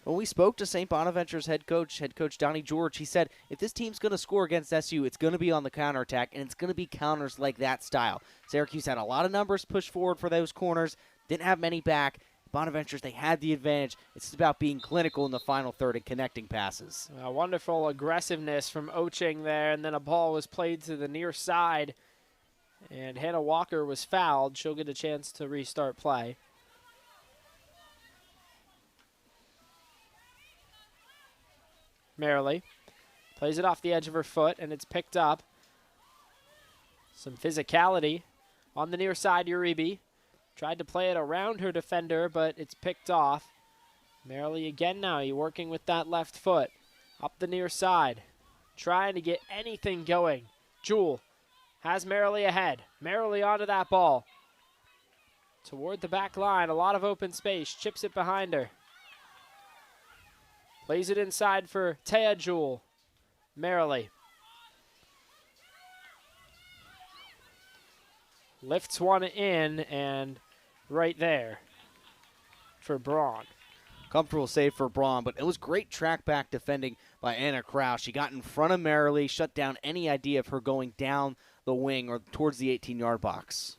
When we spoke to St. Bonaventure's head coach Donnie George, he said, if this team's going to score against SU, it's going to be on the counterattack, and it's going to be counters like that style. Syracuse had a lot of numbers pushed forward for those corners, didn't have many back. Bonaventure's, they had the advantage. It's about being clinical in the final third and connecting passes. Wonderful aggressiveness from Oching there, and then a ball was played to the near side. And Hannah Walker was fouled. She'll get a chance to restart play. Merrily plays it off the edge of her foot, and it's picked up. Some physicality on the near side, Uribe. Tried to play it around her defender, but it's picked off. Merrily again now, you're working with that left foot. Up the near side. Trying to get anything going. Jewel has Merrily ahead. Merrily onto that ball. Toward the back line, a lot of open space. Chips it behind her. Plays it inside for Taya Jewel. Merrily. Lifts one in, and right there for Braun. Comfortable save for Braun, but it was great track back defending by Anna Kraus. She got in front of Merrily, shut down any idea of her going down the wing or towards the 18-yard box.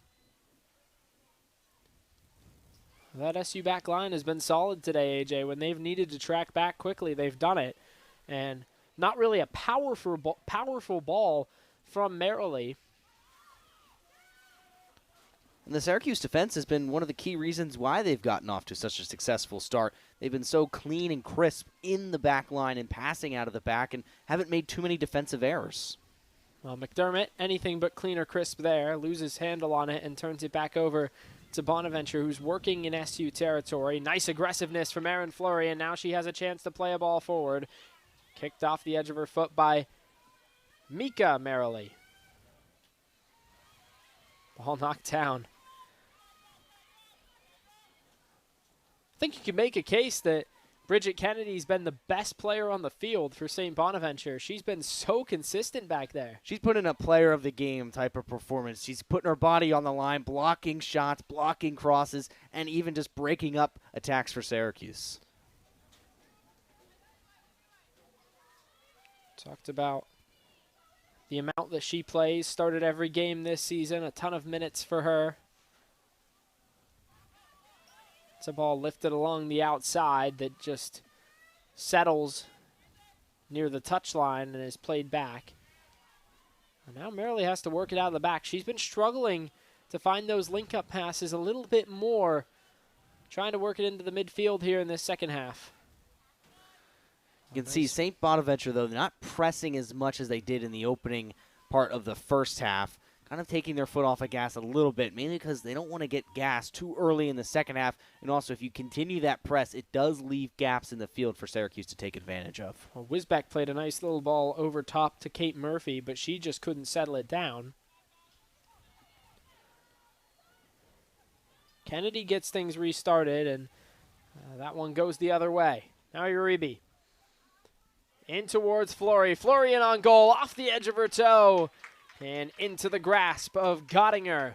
That SU back line has been solid today, AJ. When they've needed to track back quickly, they've done it. And not really a powerful ball from Merrily. And the Syracuse defense has been one of the key reasons why they've gotten off to such a successful start. They've been so clean and crisp in the back line and passing out of the back and haven't made too many defensive errors. Well, McDermott, anything but clean or crisp there, loses handle on it and turns it back over to Bonaventure, who's working in SU territory. Nice aggressiveness from Erin Fleury, and now she has a chance to play a ball forward. Kicked off the edge of her foot by Mika Merrily. Ball knocked down. I think you can make a case that Bridget Kennedy's been the best player on the field for St. Bonaventure. She's been so consistent back there. She's putting a player of the game type of performance. She's putting her body on the line, blocking shots, blocking crosses, and even just breaking up attacks for Syracuse. Talked about the amount that she plays. Started every game this season. A ton of minutes for her. It's a ball lifted along the outside that just settles near the touchline and is played back. And now Merrily has to work it out of the back. She's been struggling to find those link-up passes a little bit more, trying to work it into the midfield here in this second half. You can see St. Bonaventure, though, not pressing as much as they did in the opening part of the first half. Kind of taking their foot off the gas a little bit, mainly because they don't want to get gas too early in the second half. And also, if you continue that press, it does leave gaps in the field for Syracuse to take advantage of. Well, Wisbeck played a nice little ball over top to Kate Murphy, but she just couldn't settle it down. Kennedy gets things restarted, and that one goes the other way. Now Uribe. In towards Fleury. Fleury in on goal, off the edge of her toe. And into the grasp of Gottinger.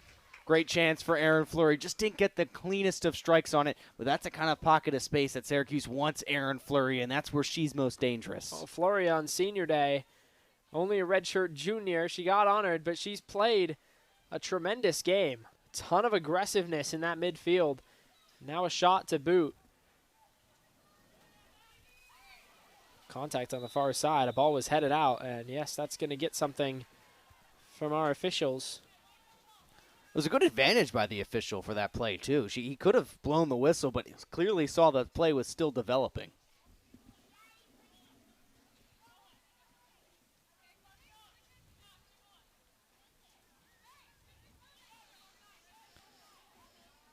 Great chance for Aaron Fleury. Just didn't get the cleanest of strikes on it, but that's the kind of pocket of space that Syracuse wants Aaron Fleury, and that's where she's most dangerous. Well, Fleury on senior day, only a redshirt junior. She got honored, but she's played a tremendous game. Ton of aggressiveness in that midfield. Now a shot to boot. Contact on the far side. A ball was headed out, and yes, that's going to get something from our officials. It was a good advantage by the official for that play, too. He could have blown the whistle, but he clearly saw the play was still developing.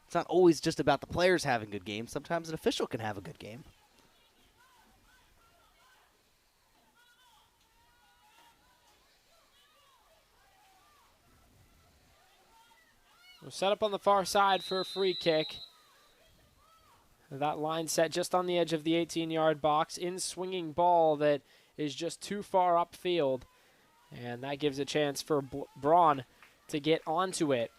It's not always just about the players having good games. Sometimes an official can have a good game. We're set up on the far side for a free kick. That line set just on the edge of the 18-yard box. In swinging ball that is just too far upfield. And that gives a chance for Braun to get onto it.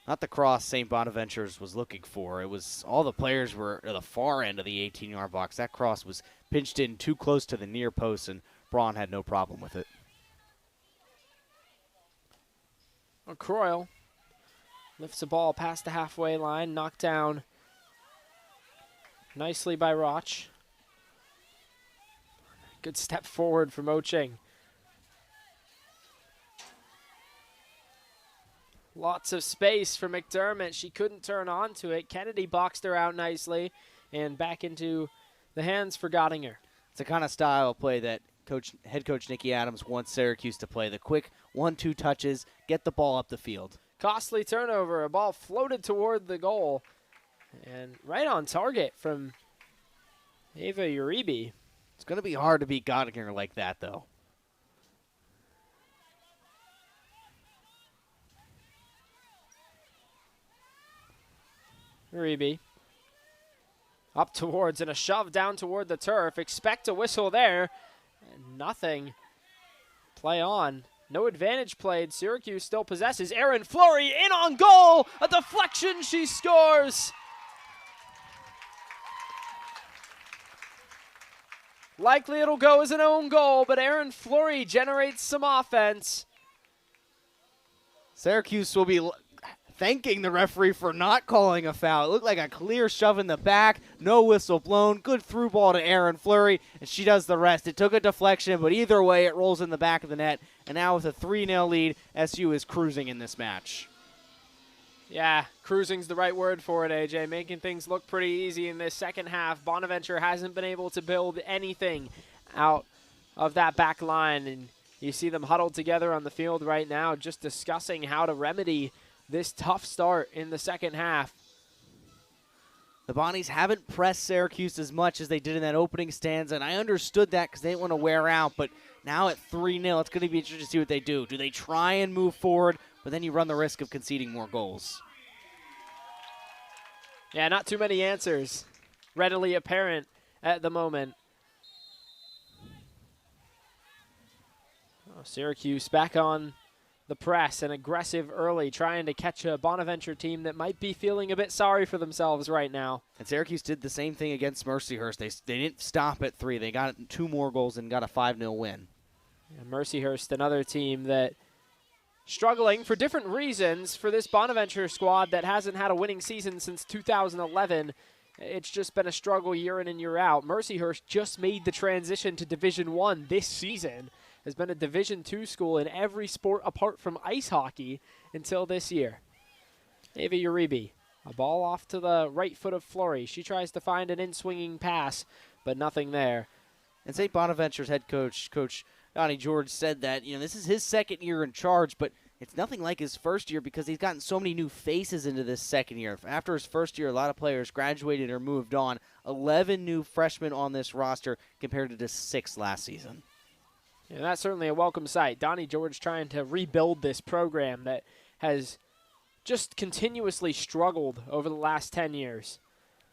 Not the cross St. Bonaventure's was looking for. It was all the players were at the far end of the 18-yard box. That cross was pinched in too close to the near post, and Braun had no problem with it. Croyle lifts the ball past the halfway line, knocked down nicely by Roch. Good step forward from Oching. Lots of space for McDermott. She couldn't turn onto it. Kennedy boxed her out nicely and back into the hands for Gottinger. It's the kind of style of play that head coach Nikki Adams wants Syracuse to play. The quick 1-2 touches, get the ball up the field. Costly turnover. A ball floated toward the goal. And right on target from Ava Uribe. It's going to be hard to beat Gottinger like that, though. Uribe. Up towards and a shove down toward the turf. Expect a whistle there. And nothing. Play on. No advantage played. Syracuse still possesses. Aaron Fleury in on goal. A deflection. She scores. Likely it'll go as an own goal, but Aaron Fleury generates some offense. Syracuse will be thanking the referee for not calling a foul. It looked like a clear shove in the back. No whistle blown. Good through ball to Aaron Fleury, and she does the rest. It took a deflection, but either way, it rolls in the back of the net. And now with a 3-0 lead, SU is cruising in this match. Yeah, cruising's the right word for it, AJ. Making things look pretty easy in this second half. Bonaventure hasn't been able to build anything out of that back line, and you see them huddled together on the field right now just discussing how to remedy this tough start in the second half. The Bonnies haven't pressed Syracuse as much as they did in that opening stanza, and I understood that because they didn't want to wear out, but now at 3-0, it's going to be interesting to see what they do. Do they try and move forward, but then you run the risk of conceding more goals? Yeah, not too many answers readily apparent at the moment. Oh, Syracuse back on the press and aggressive early, trying to catch a Bonaventure team that might be feeling a bit sorry for themselves right now. And Syracuse did the same thing against Mercyhurst. They didn't stop at 3. They got 2 more goals and got a 5-0 win. Yeah, Mercyhurst, another team that struggling for different reasons for this Bonaventure squad that hasn't had a winning season since 2011. It's just been a struggle year in and year out. Mercyhurst just made the transition to Division I this season. Has been a Division II school in every sport apart from ice hockey until this year. Ava Uribe, a ball off to the right foot of Fleury. She tries to find an in-swinging pass, but nothing there. And St. Bonaventure's head coach, Coach Donnie George, said that, this is his second year in charge, but it's nothing like his first year because he's gotten so many new faces into this second year. After his first year, a lot of players graduated or moved on. 11 new freshmen on this roster compared to just 6 last season. Yeah, that's certainly a welcome sight. Donnie George trying to rebuild this program that has just continuously struggled over the last 10 years.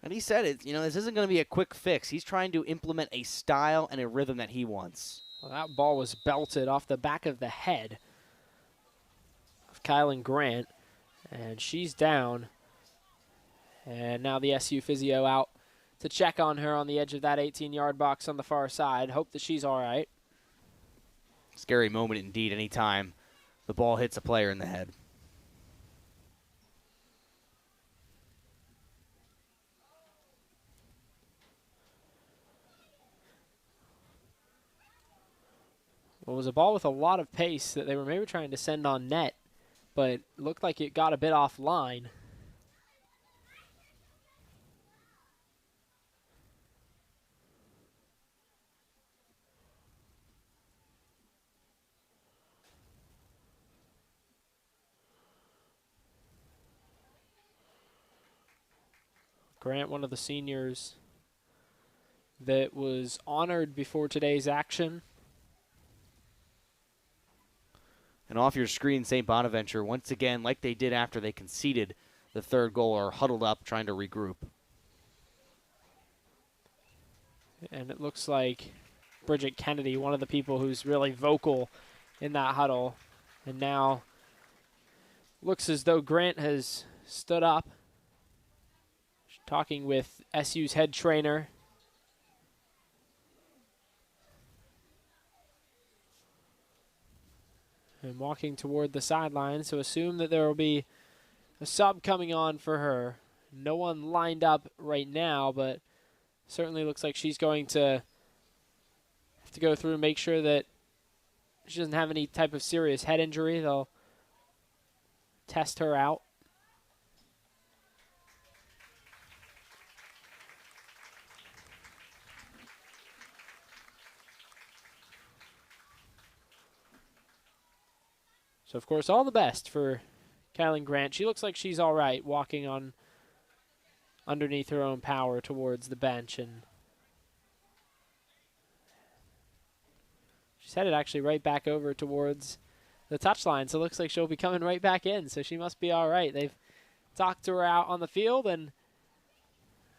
And he said it, this isn't going to be a quick fix. He's trying to implement a style and a rhythm that he wants. Well, that ball was belted off the back of the head of Kylan Grant. And she's down. And now the SU physio out to check on her on the edge of that 18-yard box on the far side. Hope that she's all right. Scary moment indeed anytime the ball hits a player in the head. Well, it was a ball with a lot of pace that they were maybe trying to send on net, but looked like it got a bit offline. Grant, one of the seniors that was honored before today's action. And off your screen, St. Bonaventure, once again, like they did after they conceded the third goal, are huddled up trying to regroup. And it looks like Bridget Kennedy, one of the people who's really vocal in that huddle. And now looks as though Grant has stood up. She's talking with SU's head trainer. And walking toward the sideline, so assume that there will be a sub coming on for her. No one lined up right now, but certainly looks like she's going to have to go through and make sure that she doesn't have any type of serious head injury. They'll test her out. So, of course, all the best for Kylan Grant. She looks like she's all right walking on underneath her own power towards the bench. And she's headed actually right back over towards the touchline. So it looks like she'll be coming right back in. So she must be all right. They've talked to her out on the field, and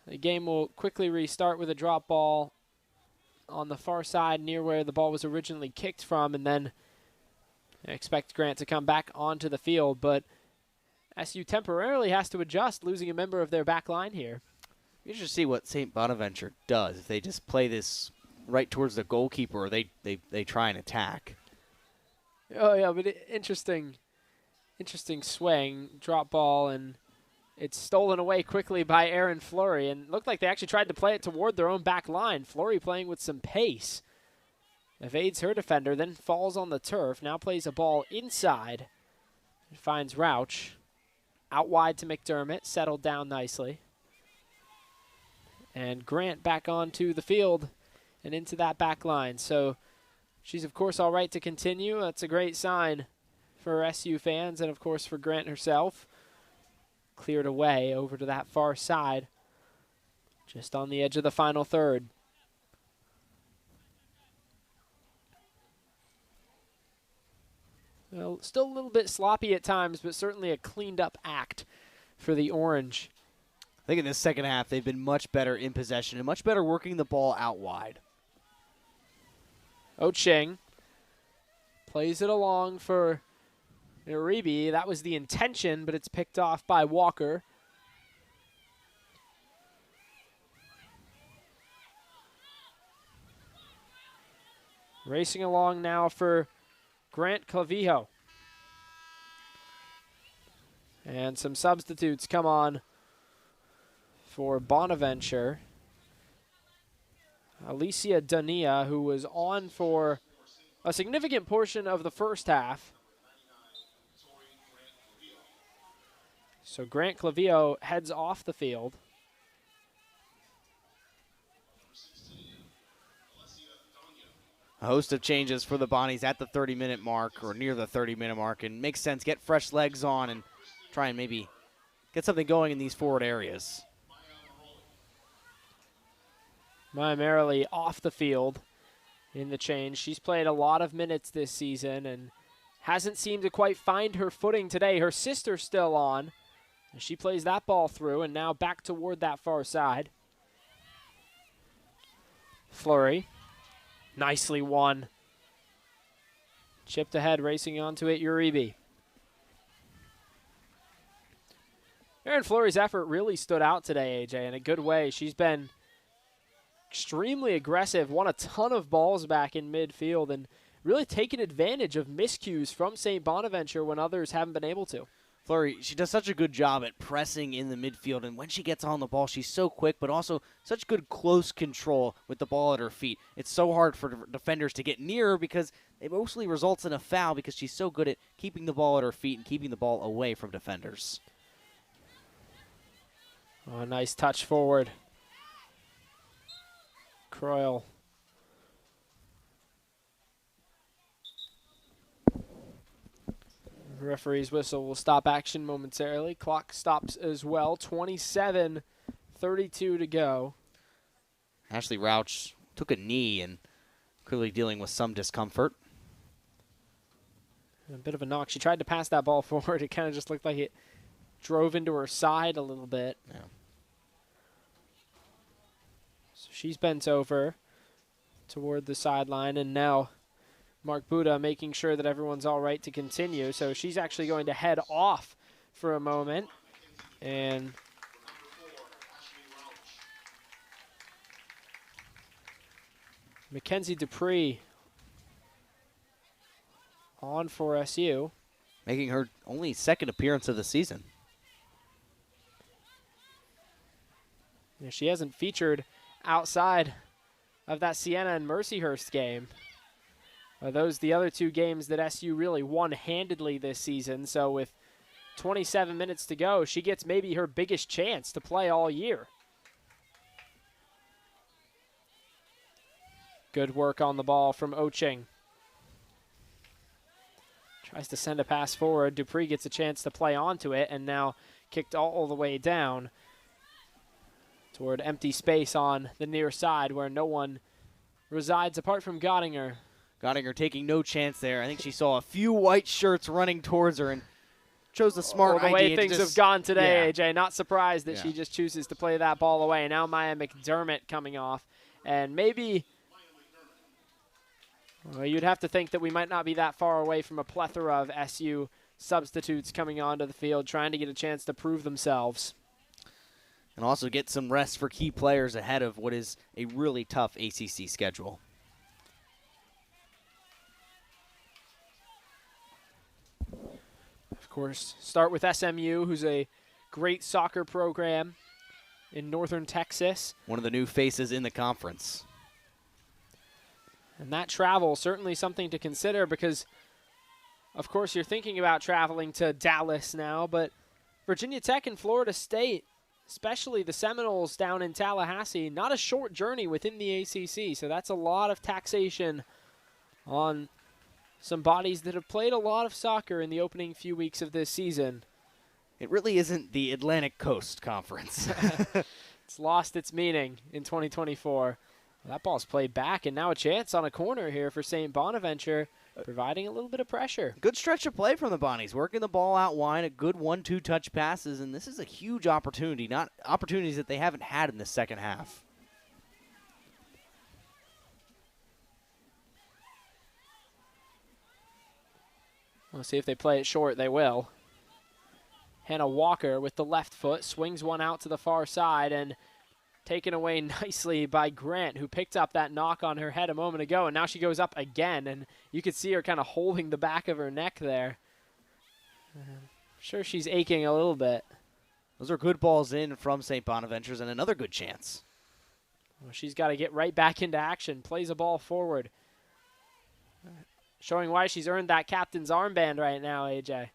the game will quickly restart with a drop ball on the far side near where the ball was originally kicked from, and then I expect Grant to come back onto the field, but SU temporarily has to adjust, losing a member of their back line here. You should see what St. Bonaventure does. If they just play this right towards the goalkeeper, or they try and attack. Oh, yeah, but interesting swing, drop ball, and it's stolen away quickly by Aaron Fleury, and it looked like they actually tried to play it toward their own back line. Fleury playing with some pace. Evades her defender, then falls on the turf. Now plays a ball inside. It finds Rauch. Out wide to McDermott. Settled down nicely. And Grant back onto the field and into that back line. So she's, of course, all right to continue. That's a great sign for SU fans and, of course, for Grant herself. Cleared away over to that far side. Just on the edge of the final third. Well, still a little bit sloppy at times, but certainly a cleaned-up act for the Orange. I think in this second half, they've been much better in possession and much better working the ball out wide. Ocheng plays it along for Uribe. That was the intention, but it's picked off by Walker. Racing along now for Grant Clavijo. And some substitutes come on for Bonaventure. Alicia Dania, who was on for a significant portion of the first half. So Grant Clavijo heads off the field. A host of changes for the Bonnies at the 30-minute mark or near the 30-minute mark, and makes sense. Get fresh legs on and try and maybe get something going in these forward areas. Maya Merrily off the field in the change. She's played a lot of minutes this season and hasn't seemed to quite find her footing today. Her sister's still on. She plays that ball through and now back toward that far side. Fleury. Nicely won. Chipped ahead, racing onto it, Uribe. Erin Fleury's effort really stood out today, AJ, in a good way. She's been extremely aggressive, won a ton of balls back in midfield, and really taken advantage of miscues from St. Bonaventure when others haven't been able to. Fleury, she does such a good job at pressing in the midfield, and when she gets on the ball, she's so quick, but also such good close control with the ball at her feet. It's so hard for defenders to get near her because it mostly results in a foul because she's so good at keeping the ball at her feet and keeping the ball away from defenders. Oh, a nice touch forward. Croyle. The referee's whistle will stop action momentarily. Clock stops as well. 27:32 to go. Ashley Rauch took a knee and clearly dealing with some discomfort. A bit of a knock. She tried to pass that ball forward. It kind of just looked like it drove into her side a little bit. Yeah. So she's bent over toward the sideline, and now Mark Buda making sure that everyone's all right to continue. So she's actually going to head off for a moment. And Mackenzie Dupree on for SU. Making her only second appearance of the season. Yeah, she hasn't featured outside of that Siena and Mercyhurst game. Those the other two games that SU really won handedly this season. So with 27 minutes to go, she gets maybe her biggest chance to play all year. Good work on the ball from Oching. Tries to send a pass forward. Dupree gets a chance to play onto it, and now kicked all the way down toward empty space on the near side where no one resides apart from Gottinger. Gottinger taking no chance there. I think she saw a few white shirts running towards her and chose the smart idea. The way things have gone today, yeah. AJ, not surprised that she just chooses to play that ball away. Now Maya McDermott coming off. And maybe you'd have to think that we might not be that far away from a plethora of SU substitutes coming onto the field, trying to get a chance to prove themselves. And also get some rest for key players ahead of what is a really tough ACC schedule. Of course, start with SMU, who's a great soccer program in northern Texas. One of the new faces in the conference. And that travel, certainly something to consider because, of course, you're thinking about traveling to Dallas now, but Virginia Tech and Florida State, especially the Seminoles down in Tallahassee, not a short journey within the ACC, so that's a lot of taxation on some bodies that have played a lot of soccer in the opening few weeks of this season. It really isn't the Atlantic Coast Conference. It's lost its meaning in 2024. That ball's played back, and now a chance on a corner here for St. Bonaventure, providing a little bit of pressure. Good stretch of play from the Bonnies, working the ball out wide, a good 1-2 touch passes, and this is a huge opportunity, not opportunities that they haven't had in the second half. We'll see if they play it short. They will. Hannah Walker with the left foot swings one out to the far side and taken away nicely by Grant, who picked up that knock on her head a moment ago, and now she goes up again, and you could see her kind of holding the back of her neck there. I'm sure she's aching a little bit. Those are good balls in from St. Bonaventure's, and another good chance. Well, she's got to get right back into action, plays a ball forward. Showing why she's earned that captain's armband right now, AJ.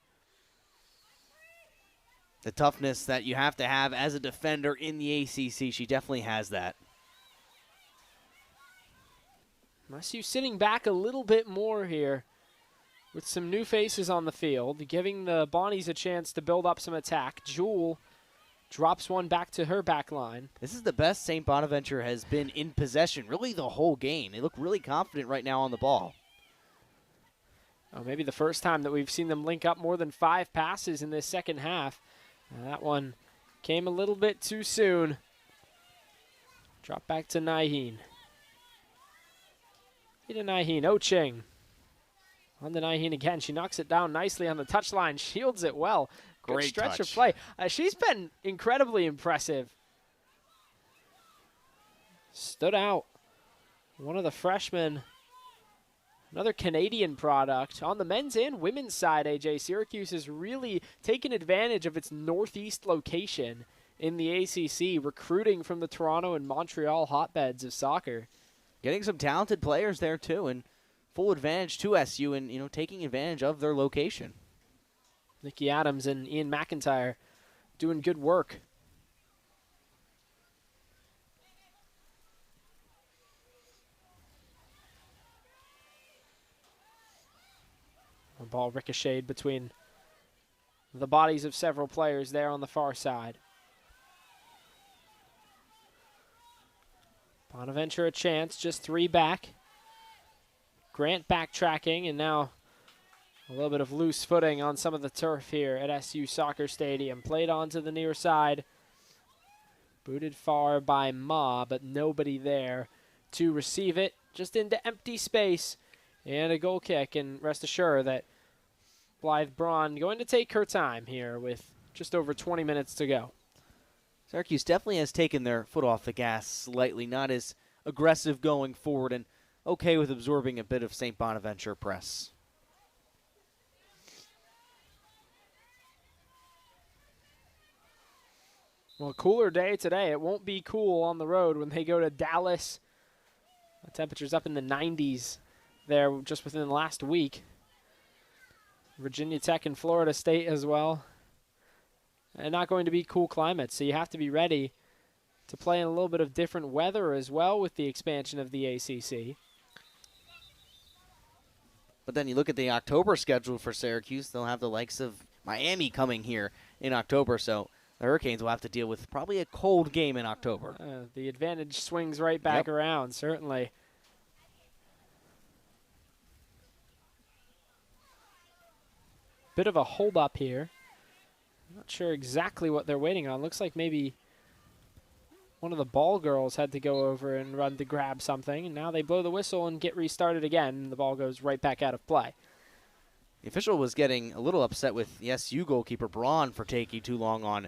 The toughness that you have to have as a defender in the ACC, she definitely has that. SU sitting back a little bit more here with some new faces on the field, giving the Bonnies a chance to build up some attack. Jewel drops one back to her back line. This is the best St. Bonaventure has been in possession, really the whole game. They look really confident right now on the ball. Oh, maybe the first time that we've seen them link up more than 5 passes in this second half. That one came a little bit too soon. Drop back to Naiheen. Naiheen, Oching. On to Naiheen again. She knocks it down nicely on the touchline. Shields it well. Great stretch touch. of play. She's been incredibly impressive. Stood out. One of the freshmen, another Canadian product. On the men's and women's side, AJ, Syracuse has really taken advantage of its northeast location in the ACC, recruiting from the Toronto and Montreal hotbeds of soccer. Getting some talented players there, too, and full advantage to SU and, taking advantage of their location. Nikki Adams and Ian McIntyre doing good work. The ball ricocheted between the bodies of several players there on the far side. Bonaventure a chance, just 3 back. Grant backtracking, and now a little bit of loose footing on some of the turf here at SU Soccer Stadium. Played onto the near side. Booted far by Ma, but nobody there to receive it. Just into empty space. And a goal kick, and rest assured that Blythe Braun going to take her time here with just over 20 minutes to go. Syracuse definitely has taken their foot off the gas slightly, not as aggressive going forward, and okay with absorbing a bit of St. Bonaventure press. Well, cooler day today. It won't be cool on the road when they go to Dallas. The temperature's up in the 90s there just within the last week. Virginia Tech and Florida State as well. And not going to be cool climates, so you have to be ready to play in a little bit of different weather as well with the expansion of the ACC. But then you look at the October schedule for Syracuse, they'll have the likes of Miami coming here in October, so the Hurricanes will have to deal with probably a cold game in October. The advantage swings right back around, certainly. Bit of a hold up here. Not sure exactly what they're waiting on. Looks like maybe one of the ball girls had to go over and run to grab something, and now they blow the whistle and get restarted again, and the ball goes right back out of play. The official was getting a little upset with the SU goalkeeper Braun for taking too long on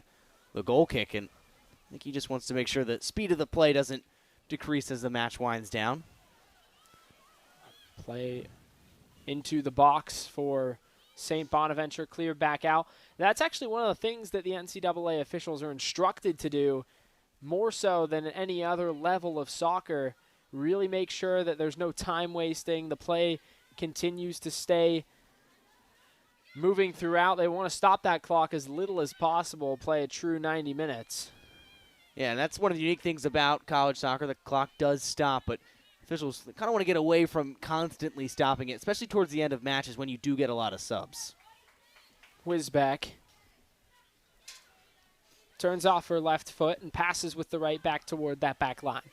the goal kick, and I think he just wants to make sure the speed of the play doesn't decrease as the match winds down. Play into the box for St. Bonaventure, clear back out. That's actually one of the things that the NCAA officials are instructed to do, more so than any other level of soccer. Really make sure that there's no time wasting. The play continues to stay moving throughout. They want to stop that clock as little as possible, play a true 90 minutes. Yeah, and that's one of the unique things about college soccer. The clock does stop, but officials kind of want to get away from constantly stopping it, especially towards the end of matches when you do get a lot of subs. Whiz back. Turns off her left foot and passes with the right back toward that back line.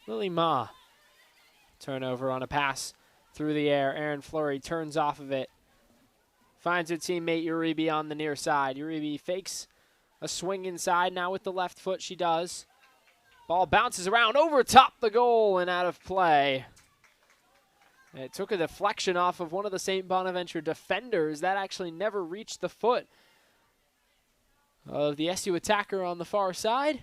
Lily Ma. Turnover on a pass through the air. Aaron Fleury turns off of it. Finds her teammate Uribe on the near side. Uribe fakes a swing inside. Now with the left foot she does. Ball bounces around over top the goal and out of play. It took a deflection off of one of the St. Bonaventure defenders. That actually never reached the foot of the SU attacker on the far side.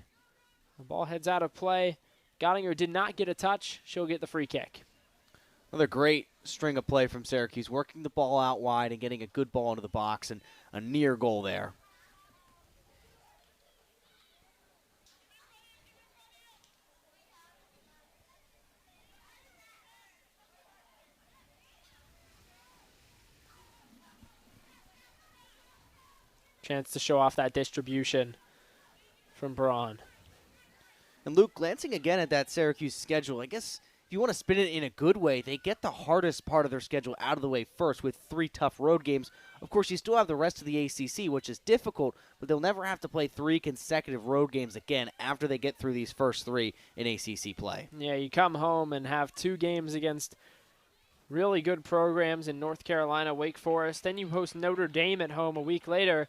The ball heads out of play. Gottinger did not get a touch. She'll get the free kick. Another great string of play from Syracuse, working the ball out wide and getting a good ball into the box and a near goal there. Chance to show off that distribution from Braun. And Luke, glancing again at that Syracuse schedule, I guess if you want to spin it in a good way, they get the hardest part of their schedule out of the way first with 3 tough road games. Of course, you still have the rest of the ACC, which is difficult, but they'll never have to play 3 consecutive road games again after they get through these first 3 in ACC play. Yeah, you come home and have 2 games against really good programs in North Carolina, Wake Forest. Then you host Notre Dame at home a week later.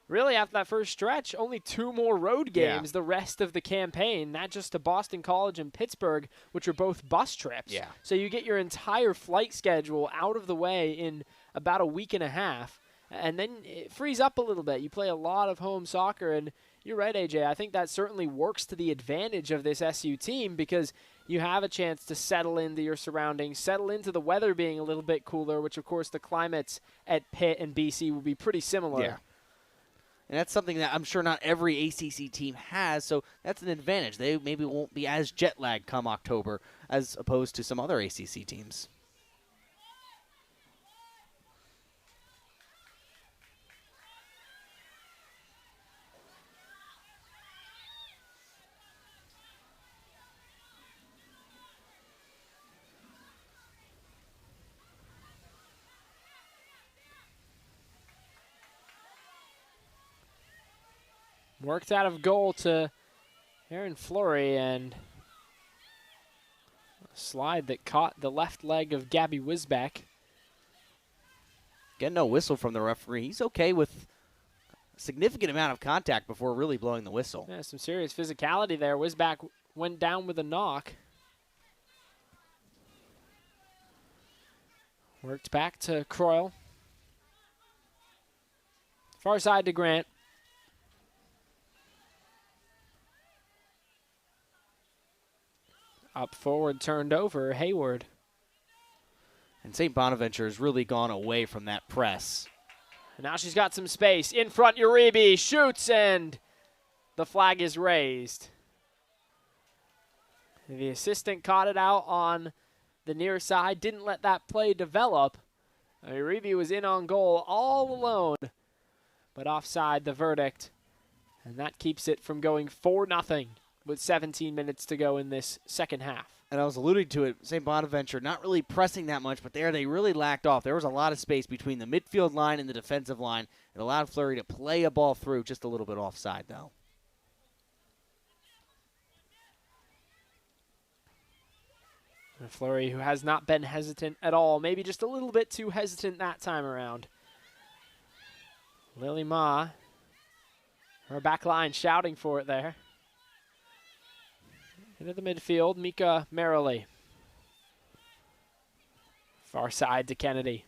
really after that first stretch, only 2 more road Yeah. games the rest of the campaign, not just to Boston College and Pittsburgh, which are both bus trips. Yeah. So you get your entire flight schedule out of the way in about a week and a half, and then it frees up a little bit. You play a lot of home soccer, and you're right, AJ. I think that certainly works to the advantage of this SU team because you have a chance to settle into your surroundings, settle into the weather being a little bit cooler, which, of course, the climates at Pitt and BC will be pretty similar. Yeah. And that's something that I'm sure not every ACC team has, so that's an advantage. They maybe won't be as jet lagged come October as opposed to some other ACC teams. Worked out of goal to Aaron Fleury, and a slide that caught the left leg of Gabby Wisbeck. Getting no whistle from the referee. He's okay with a significant amount of contact before really blowing the whistle. Yeah, some serious physicality there. Wisbeck went down with a knock. Worked back to Croyle. Far side to Grant. Up forward, turned over, Hayward. And St. Bonaventure has really gone away from that press. And now she's got some space. In front, Uribe shoots, and the flag is raised. The assistant caught it out on the near side, didn't let that play develop. Uribe was in on goal all alone, but offside the verdict. And that keeps it from going 4-0 with 17 minutes to go in this second half. And I was alluding to it, St. Bonaventure not really pressing that much, but there they really lacked off. There was a lot of space between the midfield line and the defensive line. It allowed Fleury to play a ball through, just a little bit offside, though. And Fleury, who has not been hesitant at all, maybe just a little bit too hesitant that time around. Lily Ma, her back line shouting for it there. Into the midfield, Mika Merrily. Far side to Kennedy.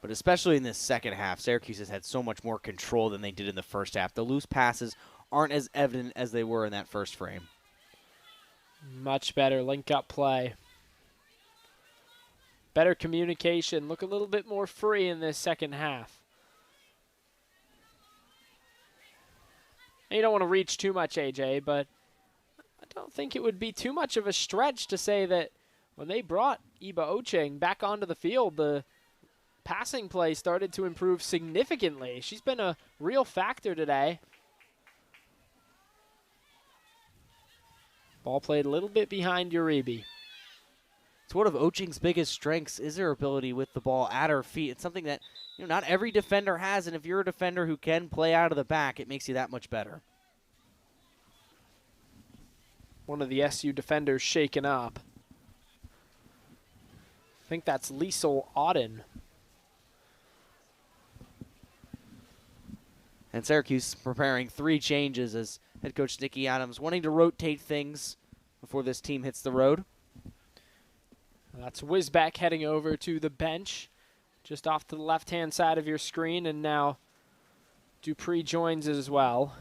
But especially in this second half, Syracuse has had so much more control than they did in the first half. The loose passes aren't as evident as they were in that first frame. Much better link-up play. Better communication. Look a little bit more free in this second half. And you don't want to reach too much, AJ, but I don't think it would be too much of a stretch to say that when they brought Iba Ocheng back onto the field, the passing play started to improve significantly. She's been a real factor today. Ball played a little bit behind Uribe. It's one of Ocheng's biggest strengths is her ability with the ball at her feet. It's something that not every defender has, and if you're a defender who can play out of the back, it makes you that much better. One of the SU defenders shaken up. I think that's Liesel Auden. And Syracuse preparing 3 changes as head coach Nikki Adams wanting to rotate things before this team hits the road. That's Wisbeck heading over to the bench, just off to the left-hand side of your screen, and now Dupree joins as well.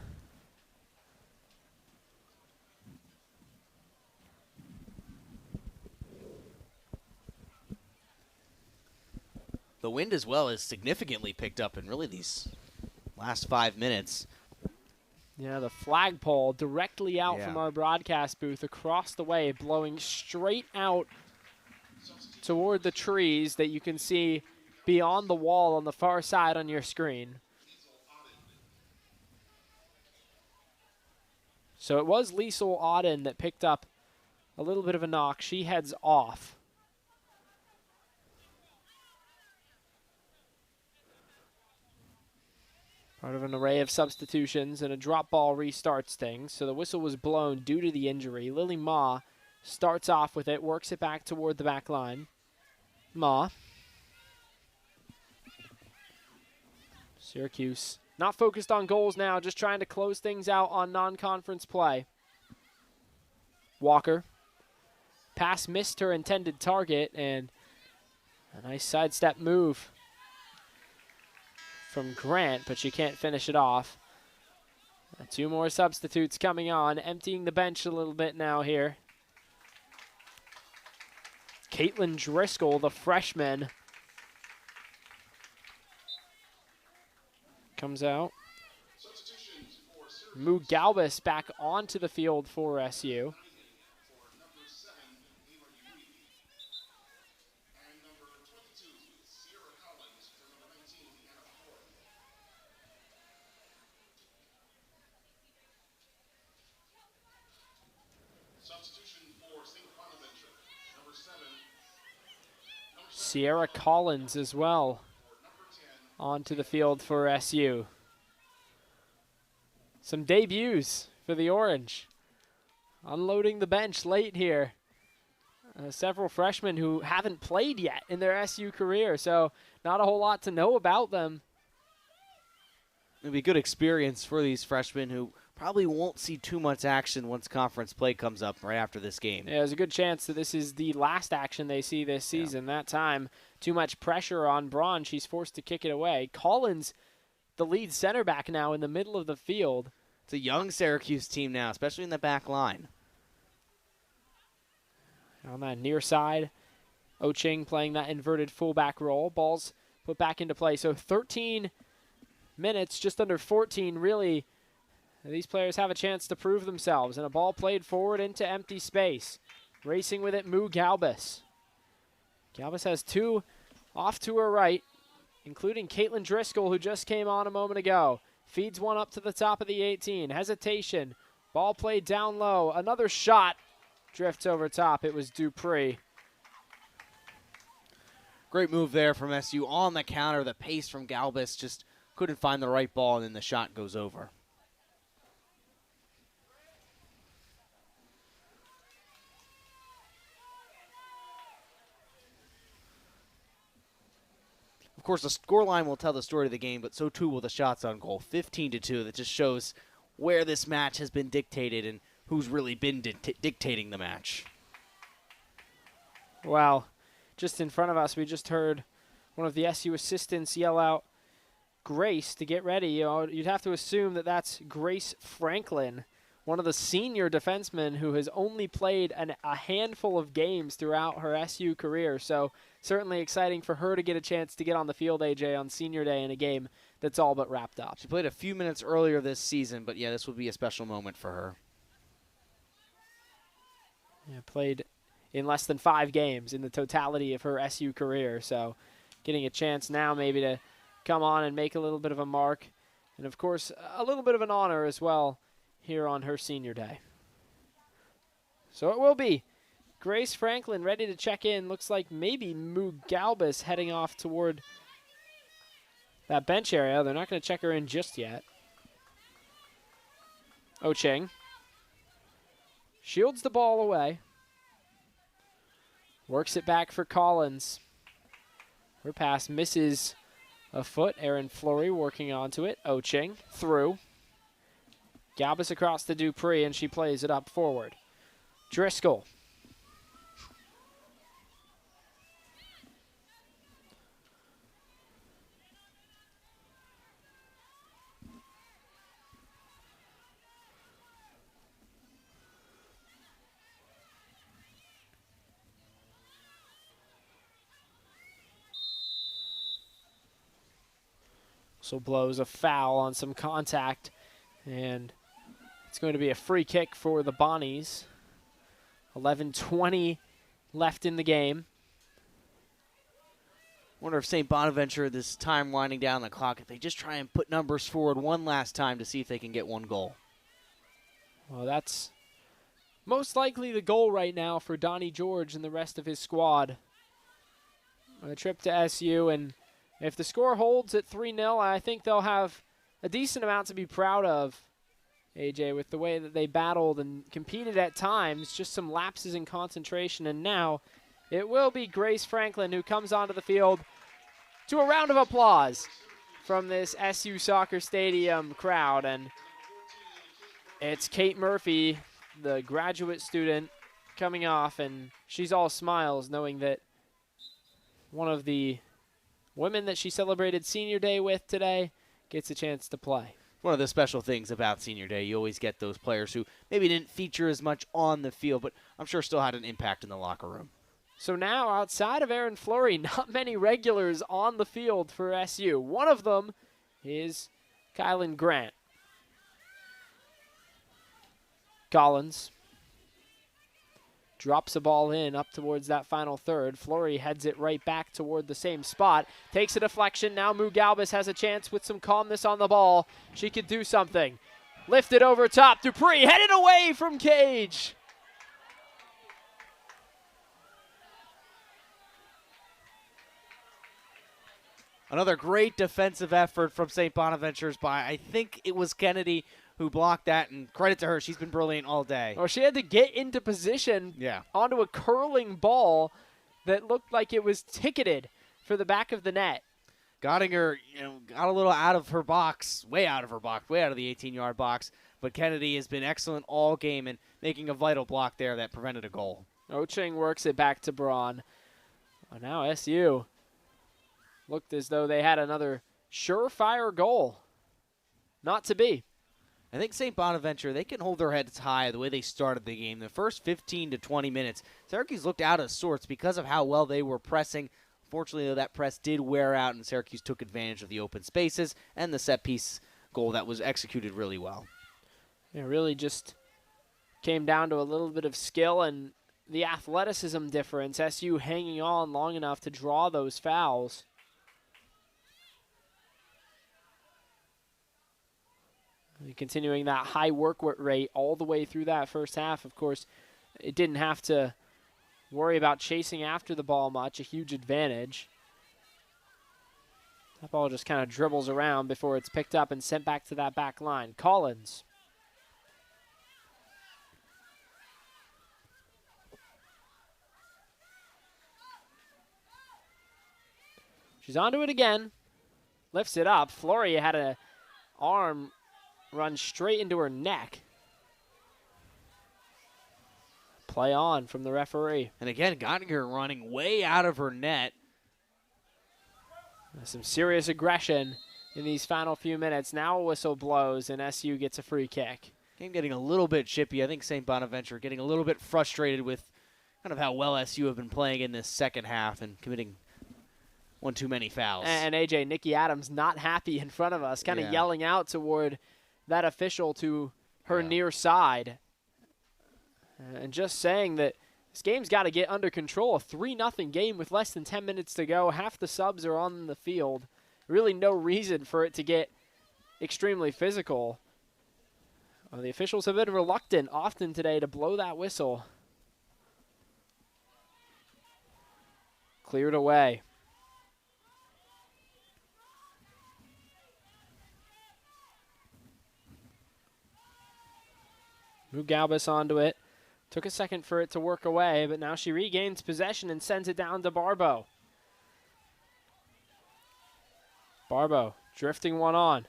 The wind as well is significantly picked up in really these last 5 minutes. Yeah, the flagpole directly out from our broadcast booth across the way, blowing straight out toward the trees that you can see beyond the wall on the far side on your screen. So it was Liesel Auden that picked up a little bit of a knock. She heads off. Part of an array of substitutions, and a drop ball restarts things. So the whistle was blown due to the injury. Lily Ma starts off with it, works it back toward the back line. Ma. Syracuse not focused on goals now, just trying to close things out on non-conference play. Walker. Pass missed her intended target, and a nice sidestep move from Grant, but she can't finish it off. 2 more substitutes coming on, emptying the bench a little bit now here. Caitlin Driscoll, the freshman, comes out. Moo Galbus back onto the field for SU. Sierra Collins as well onto the field for SU. Some debuts for the Orange. Unloading the bench late here. Several freshmen who haven't played yet in their SU career, so not a whole lot to know about them. It'll be a good experience for these freshmen who probably won't see too much action once conference play comes up right after this game. Yeah, there's a good chance that this is the last action they see this season. That time, too much pressure on Braun. She's forced to kick it away. Collins, the lead center back now in the middle of the field. It's a young Syracuse team now, especially in the back line. On that near side, Oching playing that inverted fullback role. Ball's put back into play. So 13 minutes, just under 14, really. These players have a chance to prove themselves, and a ball played forward into empty space. Racing with it, Moo Galbus. Galbus has 2 off to her right, including Caitlin Driscoll, who just came on a moment ago. Feeds one up to the top of the 18. Hesitation. Ball played down low. Another shot. Drifts over top. It was Dupree. Great move there from SU on the counter. The pace from Galbus just couldn't find the right ball, and then the shot goes over. Of course, the scoreline will tell the story of the game, but so too will the shots on goal. 15-2. That just shows where this match has been dictated and who's really been dictating the match. Wow. Just in front of us, we just heard one of the SU assistants yell out Grace to get ready. You'd have to assume that that's Grace Franklin, one of the senior defensemen who has only played a handful of games throughout her SU career. So certainly exciting for her to get a chance to get on the field, AJ, on senior day in a game that's all but wrapped up. She played a few minutes earlier this season, but yeah, this would be a special moment for her. Yeah, played in less than 5 games in the totality of her SU career. So getting a chance now maybe to come on and make a little bit of a mark. And, of course, a little bit of an honor as well here on her senior day. So it will be Grace Franklin ready to check in. Looks like maybe Moo Galbus heading off toward that bench area. They're not going to check her in just yet. Ocheng shields the ball away. Works it back for Collins. Her pass misses a foot. Aaron Fleury working onto it. Ocheng through. Galbus across to Dupree, and she plays it up forward. Driscoll. So blows a foul on some contact, and it's going to be a free kick for the Bonnies. 11:20 left in the game. Wonder if St. Bonaventure, this time winding down the clock, if they just try and put numbers forward one last time to see if they can get one goal. Well, that's most likely the goal right now for Donnie George and the rest of his squad. On a trip to SU, and if the score holds at 3-0, I think they'll have a decent amount to be proud of, AJ, with the way that they battled and competed at times, just some lapses in concentration, and now it will be Grace Franklin who comes onto the field to a round of applause from this SU Soccer Stadium crowd. And it's Kate Murphy, the graduate student, coming off, and she's all smiles knowing that one of the women that she celebrated Senior Day with today gets a chance to play. One of the special things about Senior Day, you always get those players who maybe didn't feature as much on the field, but I'm sure still had an impact in the locker room. So now, outside of Erin Fleury, not many regulars on the field for SU. One of them is Kylan Grant. Collins drops a ball in up towards that final third. Fleury heads it right back toward the same spot. Takes a deflection. Now Moo Galbis has a chance with some calmness on the ball. She could do something. Lifted over top. Dupree headed away from Cage. Another great defensive effort from St. Bonaventure's by, I think it was Kennedy who blocked that, and credit to her. She's been brilliant all day. Oh, she had to get into position onto a curling ball that looked like it was ticketed for the back of the net. Gottinger, got a little out of her box, way out of her box, way out of the 18-yard box, but Kennedy has been excellent all game and making a vital block there that prevented a goal. Oching works it back to Braun. Oh, now SU looked as though they had another surefire goal. Not to be. I think St. Bonaventure, they can hold their heads high the way they started the game. The first 15 to 20 minutes, Syracuse looked out of sorts because of how well they were pressing. Fortunately, though, that press did wear out, and Syracuse took advantage of the open spaces and the set-piece goal that was executed really well. It really just came down to a little bit of skill and the athleticism difference. SU hanging on long enough to draw those fouls. Continuing that high work rate all the way through that first half. Of course, it didn't have to worry about chasing after the ball much, a huge advantage. That ball just kind of dribbles around before it's picked up and sent back to that back line. Collins. She's onto it again. Lifts it up. Fleury had an arm run straight into her neck. Play on from the referee. And again, Gottinger running way out of her net. Some serious aggression in these final few minutes. Now a whistle blows and SU gets a free kick. Game getting a little bit chippy. I think St. Bonaventure getting a little bit frustrated with kind of how well SU have been playing in this second half and committing one too many fouls. And AJ, Nikki Adams not happy in front of us, kind of yelling out toward that official to her near side. And just saying that this game's got to get under control. A 3-0 game with less than 10 minutes to go. Half the subs are on the field. Really no reason for it to get extremely physical. The officials have been reluctant often today to blow that whistle. Cleared away. Moo Galbis onto it. Took a second for it to work away, but now she regains possession and sends it down to Barbeau. Barbeau drifting one on.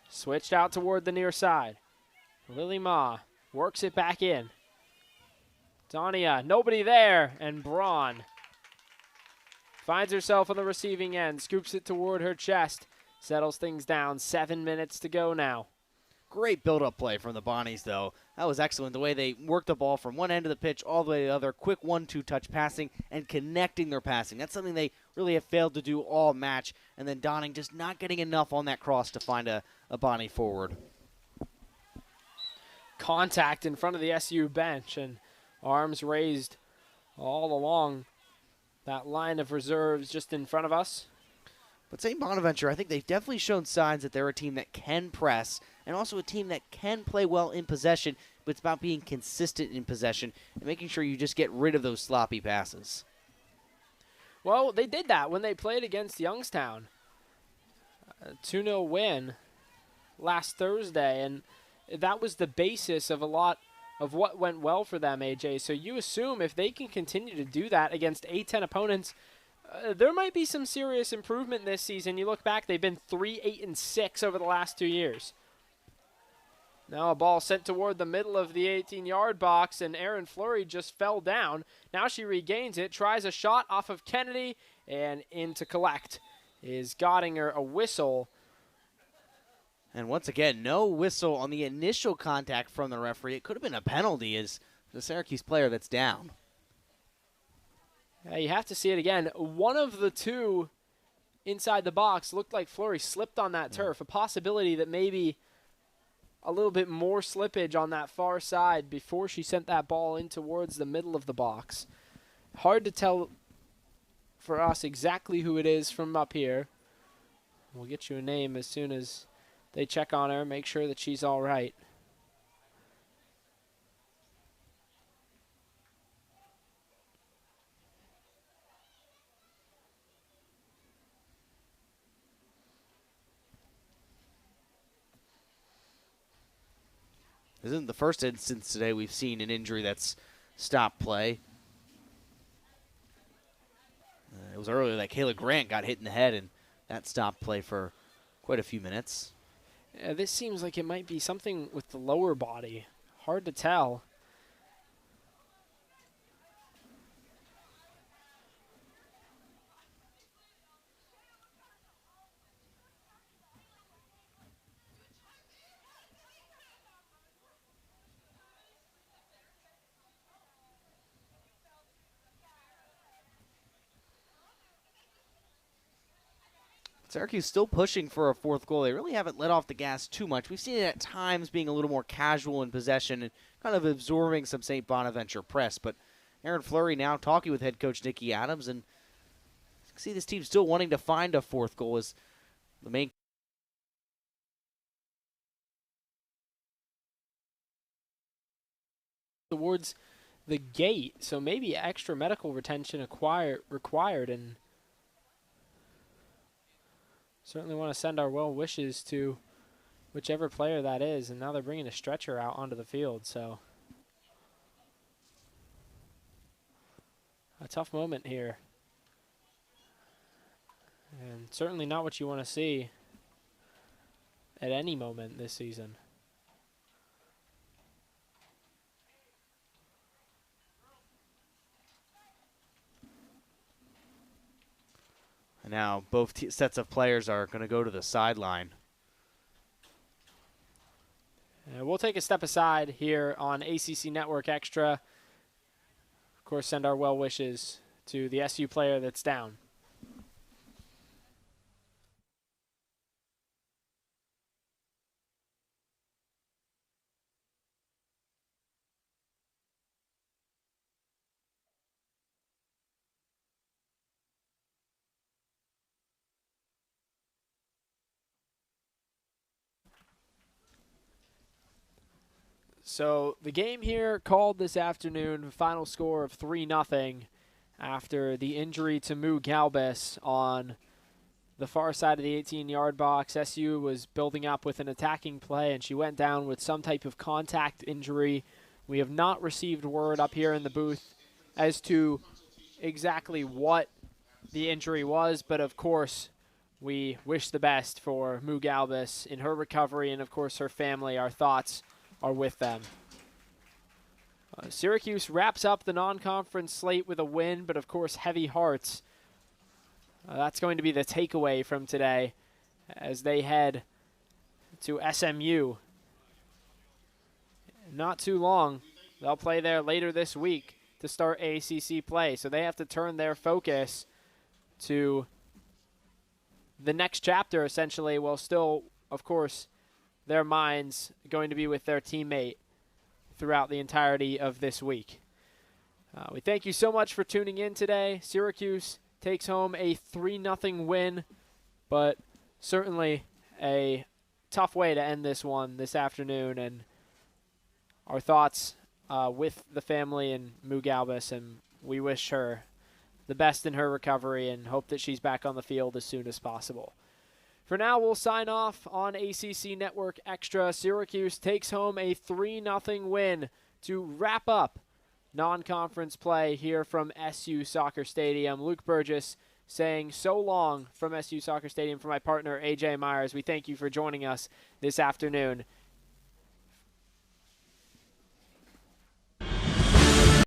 Switched out toward the near side. Lily Ma works it back in. Donia, nobody there, and Braun finds herself on the receiving end, scoops it toward her chest, settles things down. 7 minutes to go now. Great build-up play from the Bonnies, though. That was excellent, the way they worked the ball from one end of the pitch all the way to the other. Quick 1-2 touch passing and connecting their passing. That's something they really have failed to do all match. And then Donning just not getting enough on that cross to find a Bonnie forward. Contact in front of the SU bench and arms raised all along that line of reserves just in front of us. But St. Bonaventure, I think they've definitely shown signs that they're a team that can press and also a team that can play well in possession, but it's about being consistent in possession and making sure you just get rid of those sloppy passes. Well, they did that when they played against Youngstown. A 2-0 win last Thursday, and that was the basis of a lot of what went well for them, AJ. So you assume if they can continue to do that against A10 opponents, there might be some serious improvement this season. You look back, they've been 3-8-6 over the last 2 years. Now a ball sent toward the middle of the 18-yard box, and Erin Fleury just fell down. Now she regains it, tries a shot off of Kennedy, and in to collect is Gottinger, a whistle. And once again, no whistle on the initial contact from the referee. It could have been a penalty as the Syracuse player that's down. Yeah, you have to see it again. One of the two inside the box looked like Fleury slipped on that turf. A possibility that maybe a little bit more slippage on that far side before she sent that ball in towards the middle of the box. Hard to tell for us exactly who it is from up here. We'll get you a name as soon as they check on her, make sure that she's all right. This isn't the first instance today we've seen an injury that's stopped play. It was earlier that Kayla Grant got hit in the head, and that stopped play for quite a few minutes. This seems like it might be something with the lower body. Hard to tell. Syracuse still pushing for a fourth goal. They really haven't let off the gas too much. We've seen it at times being a little more casual in possession and kind of absorbing some St. Bonaventure press. But Erin Fleury now talking with head coach Nikki Adams, and you can see this team still wanting to find a fourth goal as the main towards the gate, so maybe extra medical retention required, and certainly want to send our well wishes to whichever player that is. And now they're bringing a stretcher out onto the field, so a tough moment here, and certainly not what you want to see at any moment this season. And now both sets of players are going to go to the sideline. We'll take a step aside here on ACC Network Extra. Of course, send our well wishes to the SU player that's down. So the game here called this afternoon, final score of 3-0 after the injury to Moo Galbus on the far side of the 18-yard box. SU was building up with an attacking play, and she went down with some type of contact injury. We have not received word up here in the booth as to exactly what the injury was, but of course we wish the best for Moo Galbus in her recovery, and of course her family. Our thoughts are with them. Syracuse wraps up the non-conference slate with a win, but of course heavy hearts. That's going to be the takeaway from today as they head to SMU. Not too long. They'll play there later this week to start ACC play, so they have to turn their focus to the next chapter, essentially, while still, of course, their minds going to be with their teammate throughout the entirety of this week. We thank you so much for tuning in today. Syracuse takes home a 3-0 win, but certainly a tough way to end this one this afternoon, and our thoughts with the family and Moo Galbus, and we wish her the best in her recovery and hope that she's back on the field as soon as possible. For now, we'll sign off on ACC Network Extra. Syracuse takes home a 3-0 win to wrap up non-conference play here from SU Soccer Stadium. Luke Burgess saying so long from SU Soccer Stadium for my partner, AJ Myers. We thank you for joining us this afternoon